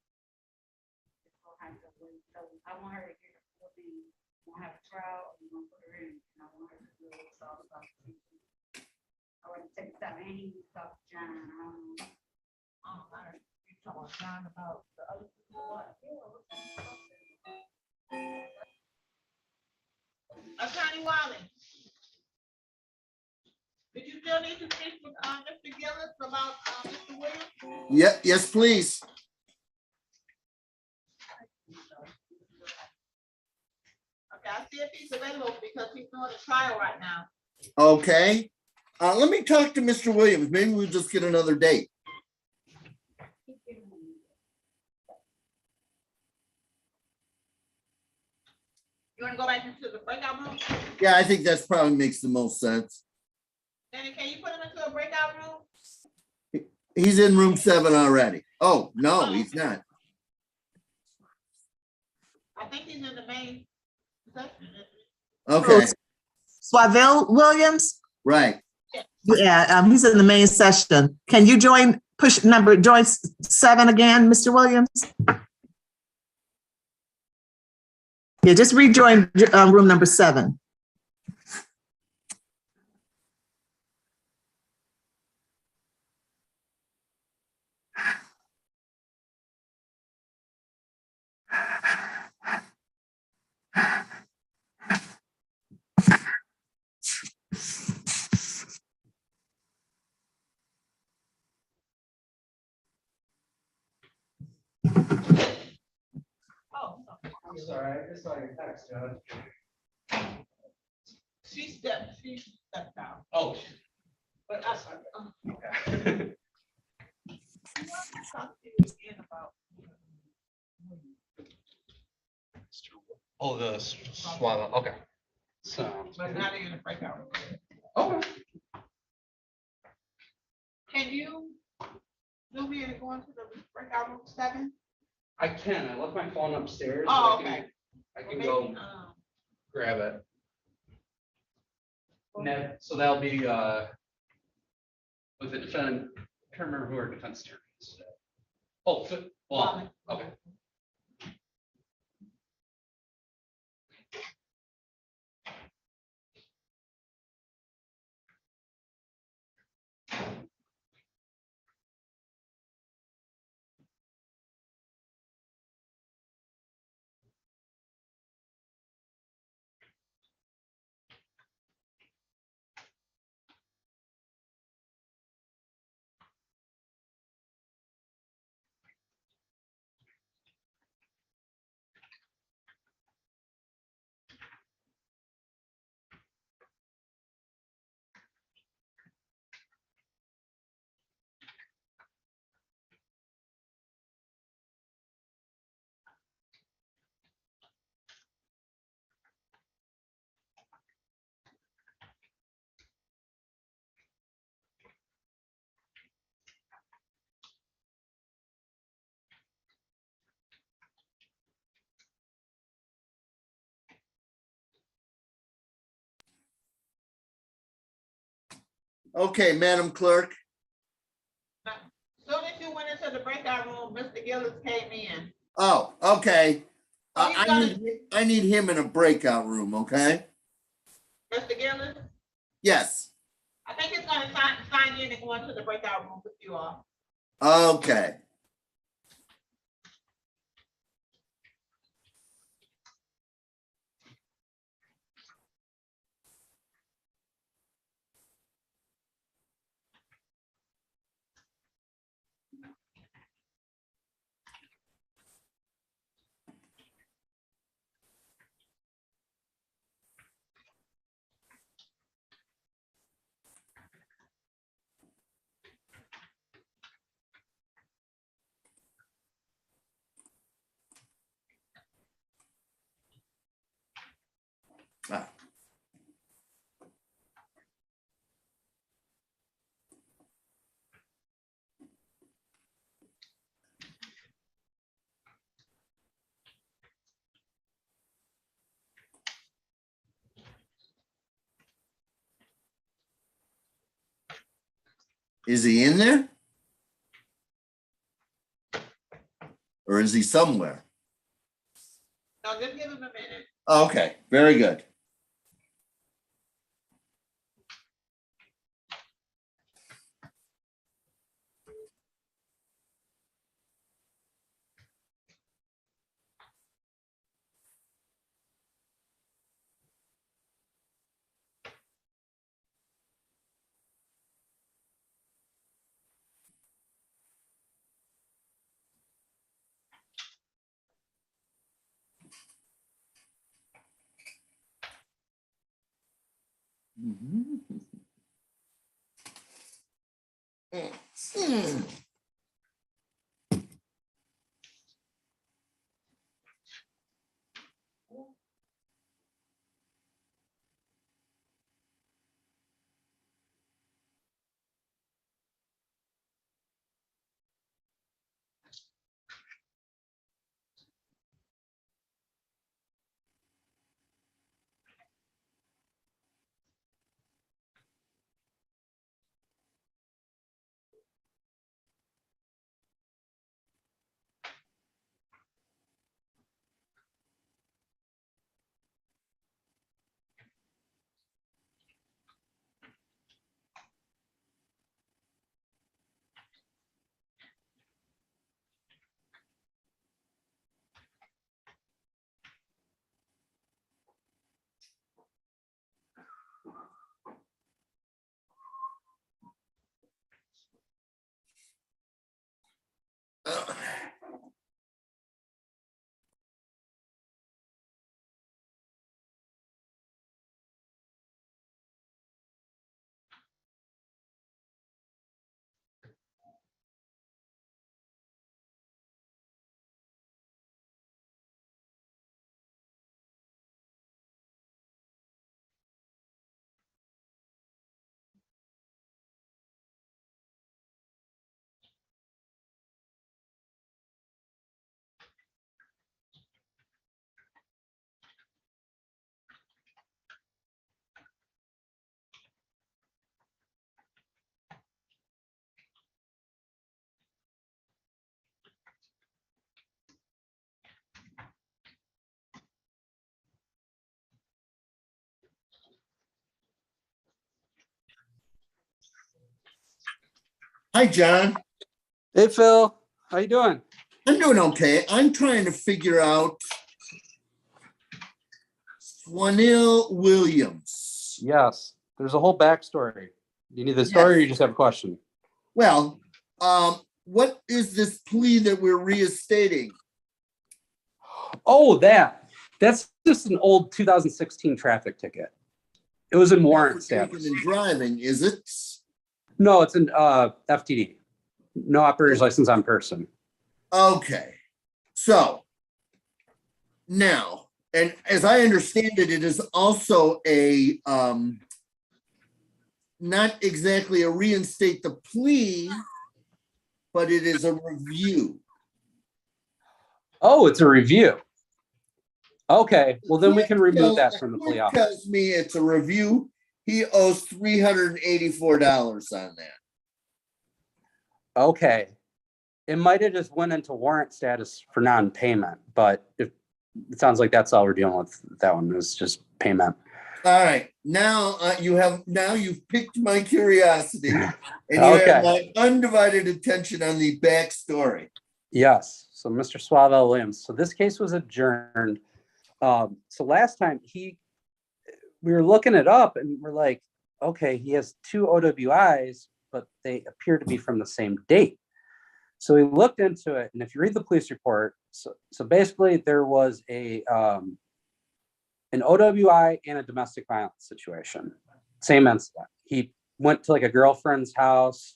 So I have to wait. So I want her to get her, we won't have a trial, we gonna put her in, and I want her to do it, so I was like, I want to take that, and he was talking to John, I don't know. Oh, all right, you talking to John about the other. Attorney Wiley. Did you still need to speak with, Mr. Gillis about, Mr. Williams? Yeah, yes, please. Okay, I'll see if he's available because he's doing a trial right now. Okay. Let me talk to Mr. Williams. Maybe we'll just get another date. You wanna go back into the breakout room? Yeah, I think that's probably makes the most sense. Danny, can you put him into a breakout room? He's in room 7 already. Oh, no, he's not. I think he's in the main section. Okay, Swaville Williams? right. Yeah, he's in the main session. Can you join 7 again, Mr. Williams? Yeah, just rejoin room number 7. I'm sorry, I just saw your text, Judge. She stepped out. Oh. But Okay. Oh, the swallow, okay. So. But now they're in a breakout room. Okay. Can you do me to go into the breakout room 7? I can, I left my phone upstairs. Oh, so okay. I can go grab it. And that, so that'll be, with the defendant, I can't remember who our defense attorney is. Oh, well, okay. Okay, Madam Clerk. Soon as you went into the breakout room, Mr. Gillis came in. Oh, okay. Oh, he's gonna- I need him in a breakout room, okay? Mr. Gillis, Yes, I think he's gonna sign in and go into the breakout room with you all. okay. Ah. Is he in there? Or is he somewhere? No, just give him a minute. Okay, very good. Hi, John. Hey, Phil. How you doing? I'm doing okay. I'm trying to figure out Swanil Williams. Yes. There's a whole backstory. You need the story or you just have a question? Well, what is this plea that we're reinstating? Oh, that's just an old 2016 traffic ticket. It was in warrant Drinking status. and driving, is it? No, it's an FTD. No operator's license on person. Okay. So now, and as I understand it, it is also a not exactly a reinstate the plea, but it is a review. Oh, it's a review. Okay, well then we can remove that from the plea offer. Tells me it's a review he owes $384 on that. Okay. It might have just went into warrant status for non-payment, but if, it sounds like that's all we're dealing with. That one is just payment. All right, now you've piqued my curiosity and you Okay. have my undivided attention on the backstory. Yes. So Mr. Suave Williams. So this case was adjourned. So last time we were looking it up and we're like, okay, he has 2 OWIs, but they appear to be from the same date. So we looked into it, and if you read the police report, so basically there was an OWI and a domestic violence situation, same incident. He went to like a girlfriend's house,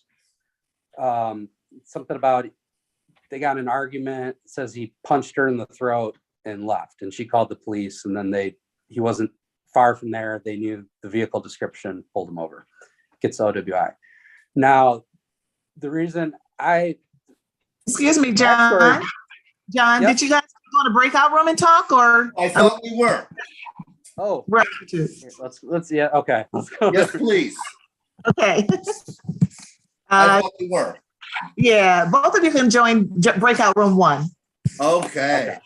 something about they got in an argument. It says he punched her in the throat and left, and she called the police, and then he wasn't far from there. They knew the vehicle description, pulled him over, gets OWI. Now, the reason Excuse me, John. backstory- John, Yep. did you guys go to breakout room and talk, or? I thought we were. Oh, Right. here, let's yeah, okay. Let's go. Yes, please. Okay. I thought we were. Yeah, both of you can join breakout room 1. Okay.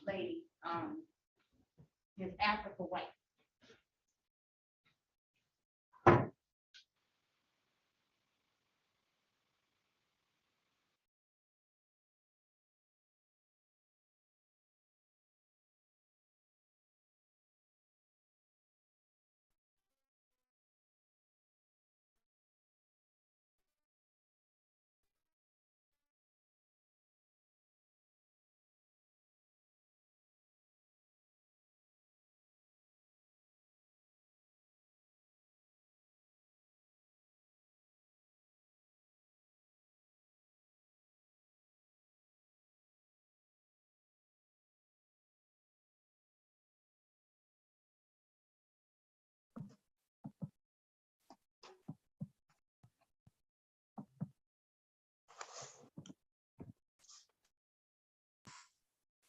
lady, Miss Africa White.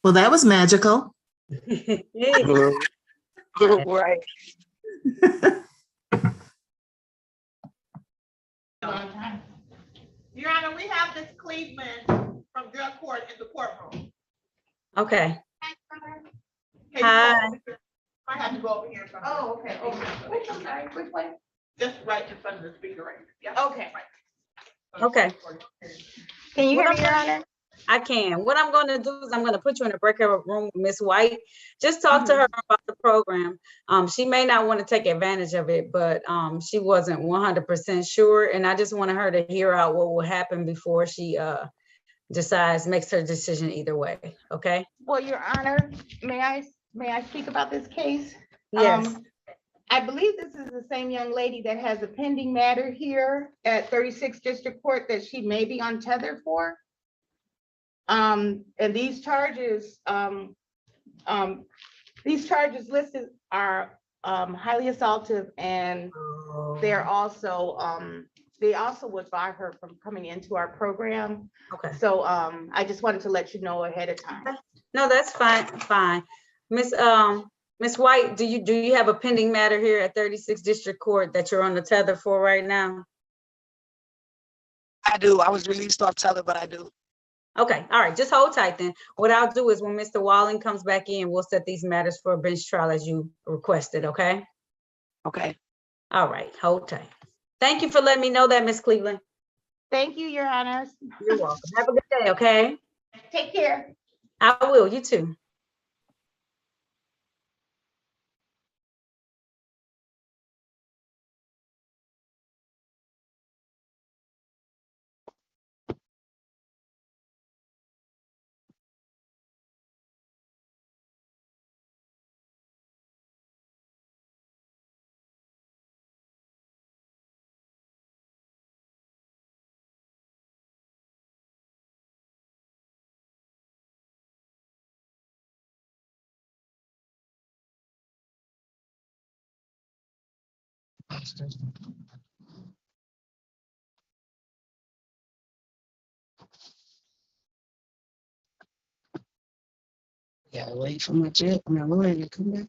Well, that was magical. Right. Your Honor, we have Ms. Cleveland from drug court in the courtroom. Okay. Can you Hi. go over here? I have to go over here. Oh, okay, okay. Which one, sorry, which way? Just right in front of the speaker right here. Yeah. Okay. Okay. Can you hear What me, Your I'm Honor? I can. What I'm going to do is I'm going to put you in a breakout room with Miss White. Just talk to her about the program. She may not want to take advantage of it, but she wasn't 100% sure. And I just wanted her to hear out what will happen before she makes her decision either way. Okay? Well, Your Honor, may I speak about this case? Yes. I believe this is the same young lady that has a pending matter here at 36th District Court that she may be untethered for. And these charges listed are highly assaultive, and they're also they also would bar her from coming into our program. Okay. So I just wanted to let you know ahead of time. No, that's fine. Miss White, do you have a pending matter here at 36th District Court that you're on the tether for right now? I do. I was released off tether, but I do. Okay, all right, just hold tight then. What I'll do is when Mr. Walling comes back in, we'll set these matters for a bench trial as you requested, okay? Okay. All right, hold tight. Thank you for letting me know that, Miss Cleveland. Thank you, Your Honors. You're welcome. Have a good day, okay? Take care. I will, you too. Yeah, wait for my lawyer to come back.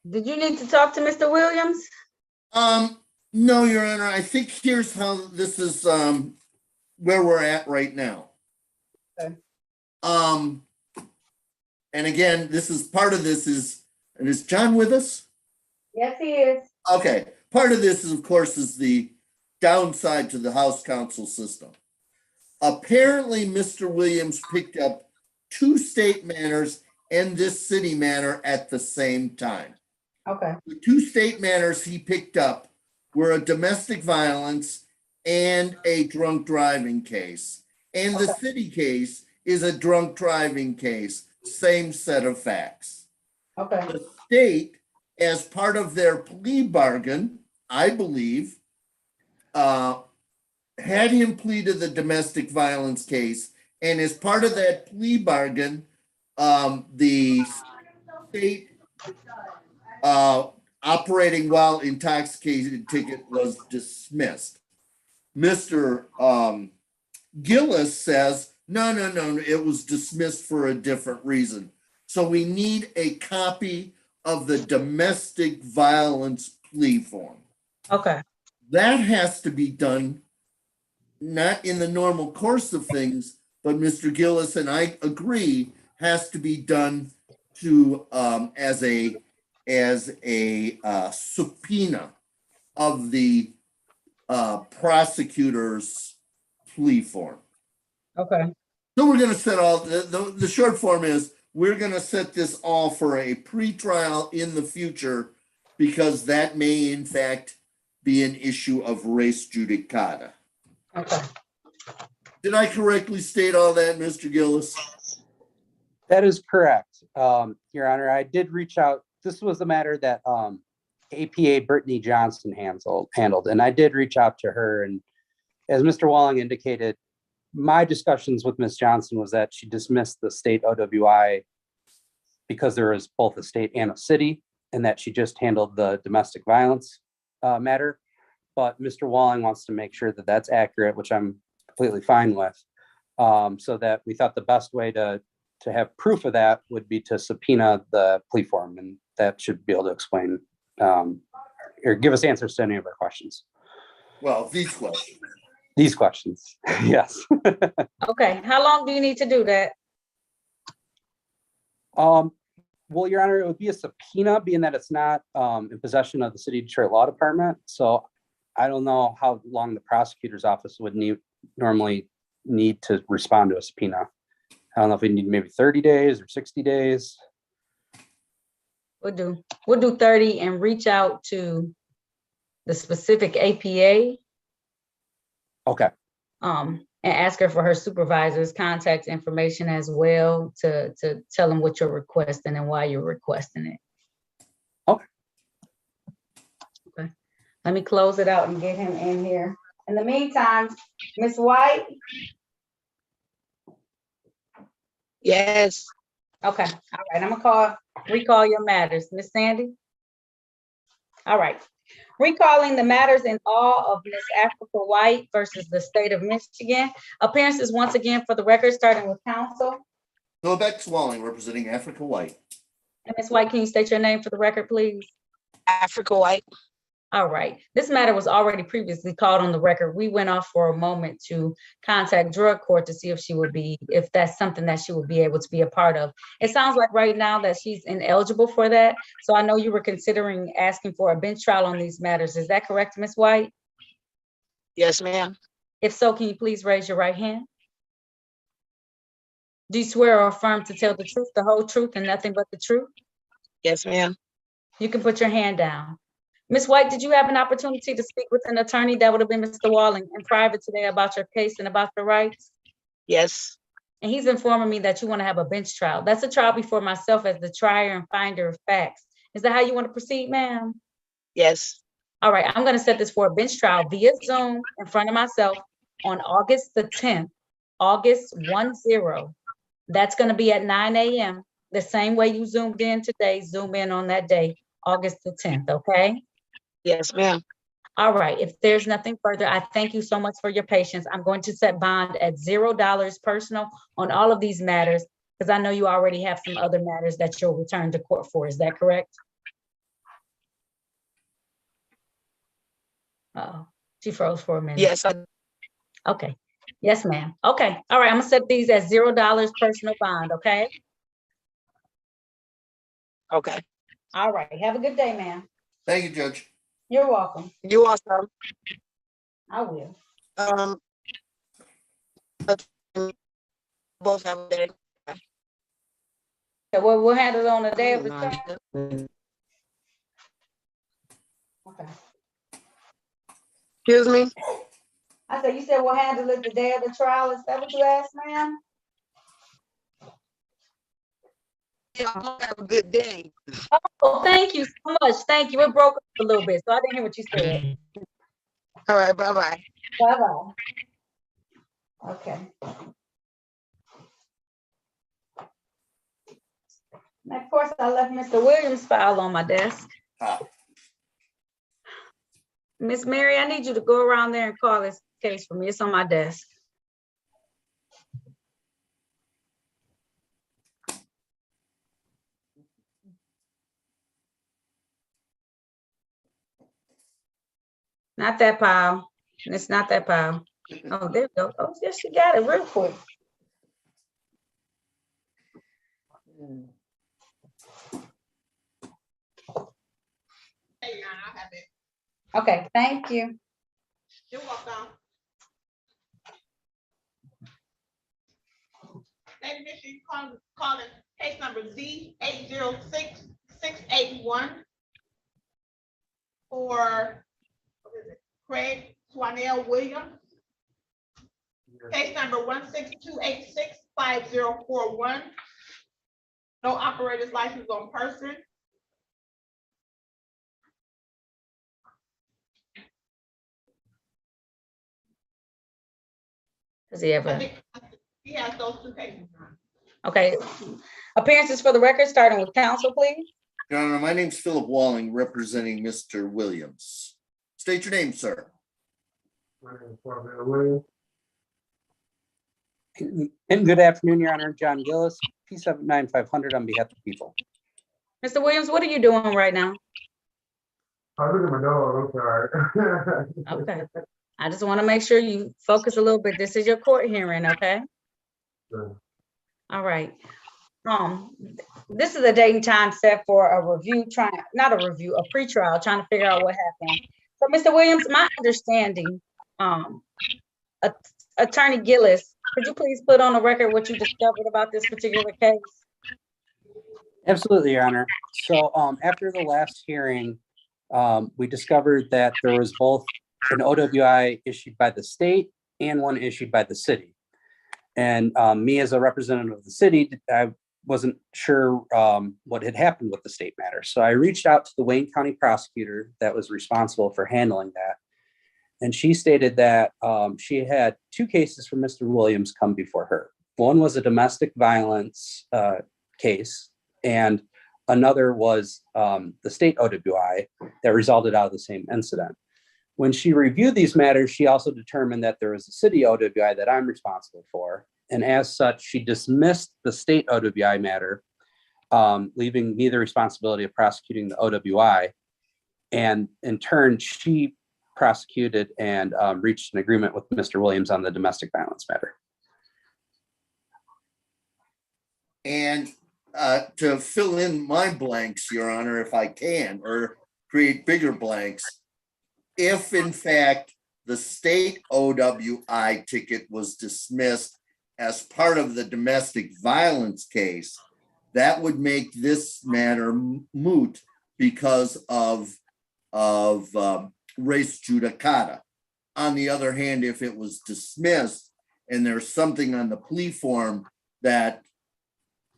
Did you need to talk to Mr. Williams? No, Your Honor, I think here's how this is, where we're at right now. Okay. And again, this is part of this and is John with us? Yes, he is. Okay, part of this is, of course, is the downside to the House Counsel system. Apparently, Mr. Williams picked up 2 state matters and this city matter at the same time. Okay. The 2 state matters he picked up were a domestic violence and a drunk driving case. And the city case is a drunk driving case, same set of facts. Okay. The state, as part of their plea bargain, I believe, had him plead to the domestic violence case. And as part of that plea bargain, the state operating while intoxicated ticket was dismissed. Mr. Gillis says, no, it was dismissed for a different reason. So we need a copy of the domestic violence plea form. Okay. That has to be done, not in the normal course of things, but Mr. Gillis and I agree has to be done to as a subpoena of the prosecutor's plea form. Okay. So we're going to set all the short form is we're going to set this all for a pretrial in the future because that may in fact be an issue of res judicata. Okay. Did I correctly state all that, Mr. Gillis? That is correct. Your Honor, I did reach out. This was a matter that APA Brittany Johnson handled, and I did reach out to her. And as Mr. Walling indicated, my discussions with Ms. Johnson was that she dismissed the state OWI because there was both a state and a city, and that she just handled the domestic violence matter. But Mr. Walling wants to make sure that that's accurate, which I'm completely fine with. So that we thought the best way to have proof of that would be to subpoena the plea form, and that should be able to explain or give us answers to any of our questions. Well, these questions. These questions, yes. Okay. How long do you need to do that? Well, Your Honor, it would be a subpoena, being that it's not in possession of the City of Detroit Law Department. So I don't know how long the prosecutor's office would normally need to respond to a subpoena. I don't know if we need maybe 30 days or 60 days. We'll do 30 and reach out to the specific APA. Okay. And ask her for her supervisor's contact information as well to tell them what you're requesting and why you're requesting it. Okay. Okay. Let me close it out and get him in here. In the meantime, Ms. White? Yes. Okay. All right. I'm gonna recall your matters. Miss Sandy? All right. Recalling the matters in all of Ms. Africa White versus the state of Michigan. Appearances once again for the record, starting with counsel. Philbeck Walling, representing Africa White. And Ms. White, can you state your name for the record, please? Africa White. All right. This matter was already previously called on the record. We went off for a moment to contact drug court to see if that's something that she would be able to be a part of. It sounds like right now that she's ineligible for that. So I know you were considering asking for a bench trial on these matters. Is that correct, Ms. White? Yes, ma'am. If so, can you please raise your right hand? Do you swear or affirm to tell the truth, the whole truth, and nothing but the truth? Yes, ma'am. You can put your hand down. Ms. White, did you have an opportunity to speak with an attorney? That would have been Mr. Walling in private today about your case and about your rights? Yes. And he's informing me that you want to have a bench trial. That's a trial before myself as the trier and finder of facts. Is that how you want to proceed, ma'am? Yes. All right, I'm going to set this for a bench trial via Zoom in front of myself on August the 10th, August 10. That's going to be at 9 a.m. The same way you zoomed in today, zoom in on that day, August the 10th, okay? Yes, ma'am. All right, if there's nothing further, I thank you so much for your patience. I'm going to set bond at $0 personal on all of these matters, because I know you already have some other matters that you'll return to court for. Is that correct? She froze for a minute. Yes, Okay. Yes, ma'am. Okay. All right. I'm gonna set these at $0 personal bond. Okay. okay. All right. Have a good day, ma'am. Thank you, Judge. You're welcome. You also, I will. both have a day. So we'll handle it on the day of the trial. Okay. Excuse me? I said, you said we'll handle it the day of the trial. Is that what you asked, ma'am? Yeah, have a good day. Oh, thank you so much. Thank you. It broke up a little bit, so I didn't hear what you said. All right, bye-bye. Bye-bye. Okay. And of course, I left Mr. Williams' file on my desk. Miss Mary, I need you to go around there and call this case for me. It's on my desk. Not that pile. It's not that pile. Oh, there we go. Oh, yes, she got it real quick. Hey, I have it. Okay, thank you. You're welcome. Lady Michigan, calling case number Z806681 for Craig Swanell Williams. Case number 162865041. No operator's license on person. Does he I ever? think he has those two cases. Okay. Appearances for the record, starting with counsel, please. Your Honor, my name's Philip Walling, representing Mr. Williams. State your name, sir. And good afternoon, Your Honor. John Gillis, P79500 on behalf of the people. Mr. Williams, what are you doing right now? I look at my dog, I'm sorry. Okay. I just want to make sure you focus a little bit. This is your court hearing, okay? Sure. All right. This is a date and time set for a review, not a review, a pretrial, trying to figure out what happened. So, Mr. Williams, my understanding, Attorney Gillis, could you please put on the record what you discovered about this particular case? Absolutely, Your Honor. So after the last hearing, we discovered that there was both an OWI issued by the state and one issued by the city. And me as a representative of the city, I wasn't sure what had happened with the state matter. So I reached out to the Wayne County prosecutor that was responsible for handling that. And she stated that she had two cases for Mr. Williams come before her. One was a domestic violence case, and another was the state OWI that resulted out of the same incident. When she reviewed these matters, she also determined that there was a city OWI that I'm responsible for. And as such, she dismissed the state OWI matter, leaving me the responsibility of prosecuting the OWI. And in turn, she prosecuted and reached an agreement with Mr. Williams on the domestic violence matter. And to fill in my blanks, Your Honor, if I can, or create bigger blanks, if in fact the state OWI ticket was dismissed as part of the domestic violence case, that would make this matter moot because of res judicata. On the other hand, if it was dismissed and there's something on the plea form that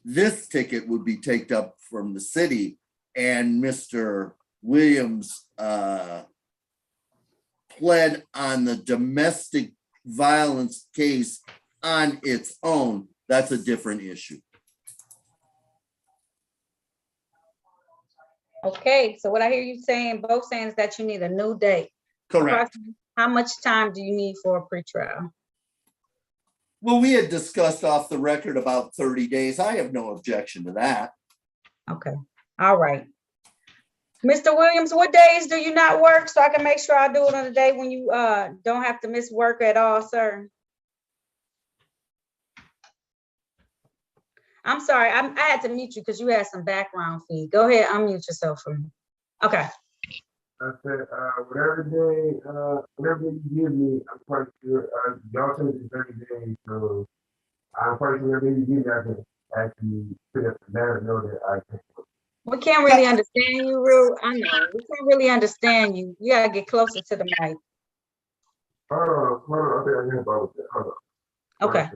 this ticket would be taken up from the city and Mr. Williams pled on the domestic violence case on its own, that's a different issue. Okay, so what I hear you saying, both saying, is that you need a new date. Correct. How much time do you need for a pretrial? Well, we had discussed off the record about 30 days. I have no objection to that. Okay, all right. Mr. Williams, what days do you not work? So I can make sure I do it on a day when you don't have to miss work at all, sir. I'm sorry, I had to mute you because you had some background feed. Go ahead, unmute yourself for me. Okay. I said, whatever day you give me, I'm quite sure, y'all said it's 30 days, so I'm quite sure whatever you give me, I can actually put up the matter, know that I can. We can't really understand you, Rue. I know, we can't really understand you. You gotta get closer to the mic. Hold on, I think I can about that. Hold on. Okay.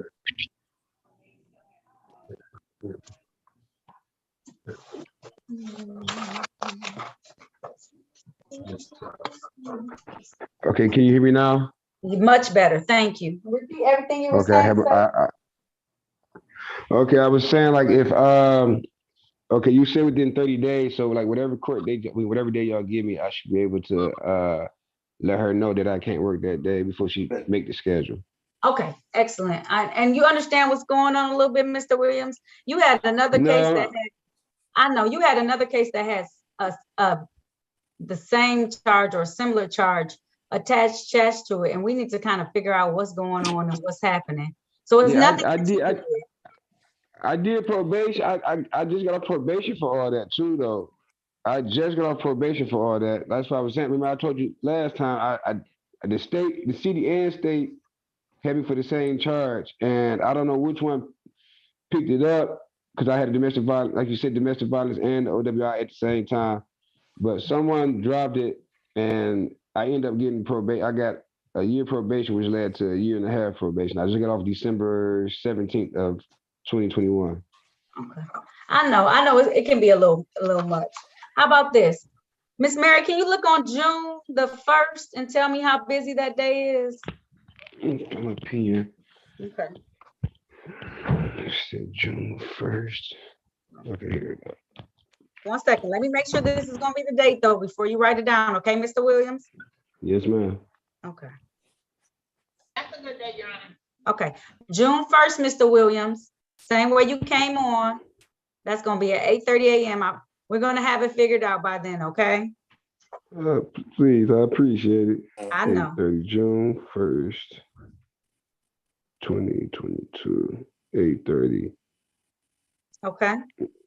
Okay, can you hear me now? Much better, thank you. Repeat everything you were Okay, saying, sir. Okay, I was saying like if okay, you said within 30 days, so like whatever whatever day y'all give me, I should be able to let her know that I can't work that day before she make the schedule. Okay, excellent. And you understand what's going on a little bit, Mr. Williams? You had another case that had, I know, you had another case that has the same charge or similar charge attached to it, and we need to kind of figure out what's going on and what's happening. So it's nothing. I did probation. I just got off probation for all that too, though. I just got off probation for all that. That's why I was saying. Remember, I told you last time. The city and state had me for the same charge, and I don't know which one picked it up because I had a domestic violence, like you said, domestic violence and the OWI at the same time. But someone dropped it, and I ended up getting probation. I got a year probation, which led to a year and a half probation. I just got off December 17th of 2021. Okay. I know it can be a little much. How about this? Miss Mary, can you look on June the 1st and tell me how busy that day is? Come up here. Okay. Said June 1st. Okay, here we go. 1 second. Let me make sure this is gonna be the date though before you write it down, okay, Mr. Williams? Yes, ma'am. Okay. That's a good day, Your Honor. Okay, June 1st, Mr. Williams, same way you came on. That's gonna be at 8:30 a.m. We're gonna have it figured out by then, okay? Please, I appreciate it. I know. 8:30, June 1st, 2022, 8:30. Okay.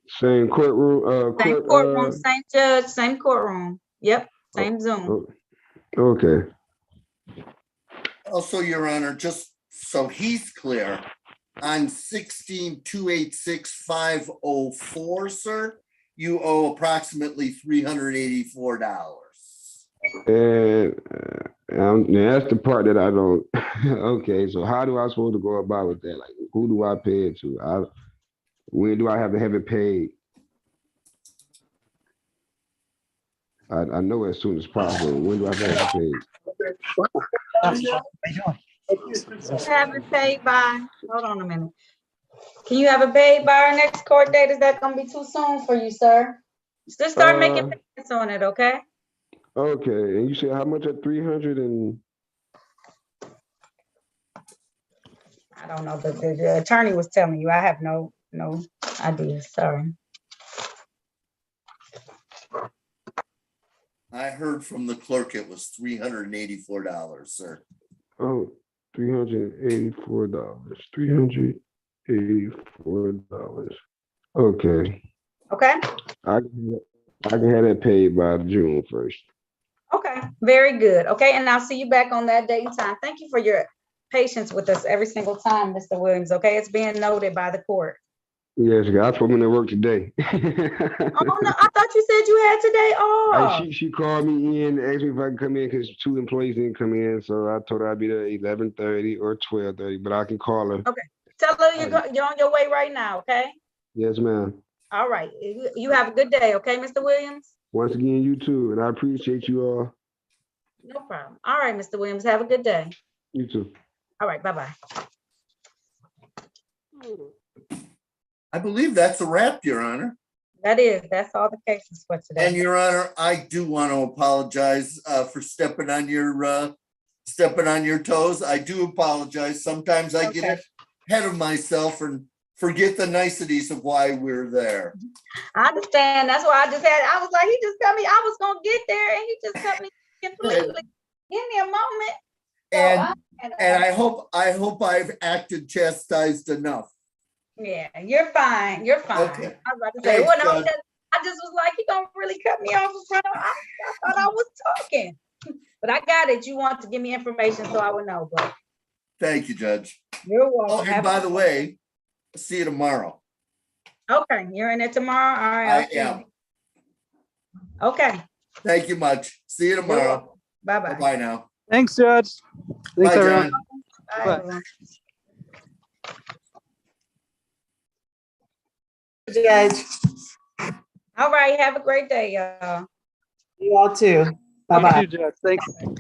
Same courtroom. Same courtroom, same judge, same courtroom. Yep, same Zoom. Okay. Also, Your Honor, just so he's clear, on 16-286-504, sir, you owe approximately $384. And that's the part that I don't. Okay, so how do I supposed to go about with that? Like, who do I pay it to? When do I have to have it paid? I know as soon as possible. When do I have to have it paid? Have it paid by, hold on a minute. Can you have it paid by our next court date? Is that gonna be too soon for you, sir? Just start making payments on it, okay? Okay, and you said how much at 300 and? I don't know, the attorney was telling you. I have no idea, sorry. I heard from the clerk it was $384, sir. Oh, $384. $384. Okay. Okay. I can have that paid by June 1st. Okay, very good. Okay, and I'll see you back on that date and time. Thank you for your patience with us every single time, Mr. Williams. Okay, it's being noted by the court. Yes, I told me to work today. Oh no, I thought you said you had today off. She called me in, asked me if I could come in because 2 employees didn't come in. So I told her I'd be there 11:30 or 12:30, but I can call her. Okay, tell her you're on your way right now. Okay. Yes, ma'am. All right, you have a good day. Okay, Mr. Williams. Once again, you too, and I appreciate you all. No problem. All right, Mr. Williams, have a good day. You too. All right, bye-bye. I believe that's a wrap, Your Honor. That's all the cases for today. And Your Honor, I do want to apologize for stepping on your toes. I do apologize. Sometimes I get ahead of myself and forget the niceties of why we're there. I understand. That's why I was like, he just cut me. I was gonna get there and he just cut me completely. Give me a moment. And I hope I've acted chastised enough. Yeah, you're fine. You're fine. Okay. I was about to say, Thanks, well, no, Judge. I just was like, he don't really cut me off in front of. I thought I was talking, but I got it. You want to give me information so I would know. But Thank you, Judge. you're Oh, welcome. and Have by a- the way, see you tomorrow. okay, you're in it tomorrow. All right. I I'll see am. you. Okay. Thank you much. See you tomorrow. Bye bye. Bye now. Thanks, Judge. Thanks, Bye, everyone. John. Bye, Bye. everyone. Judge, All right. Have a great day, y'all. you all too. You Bye-bye. too, Judge. Thanks.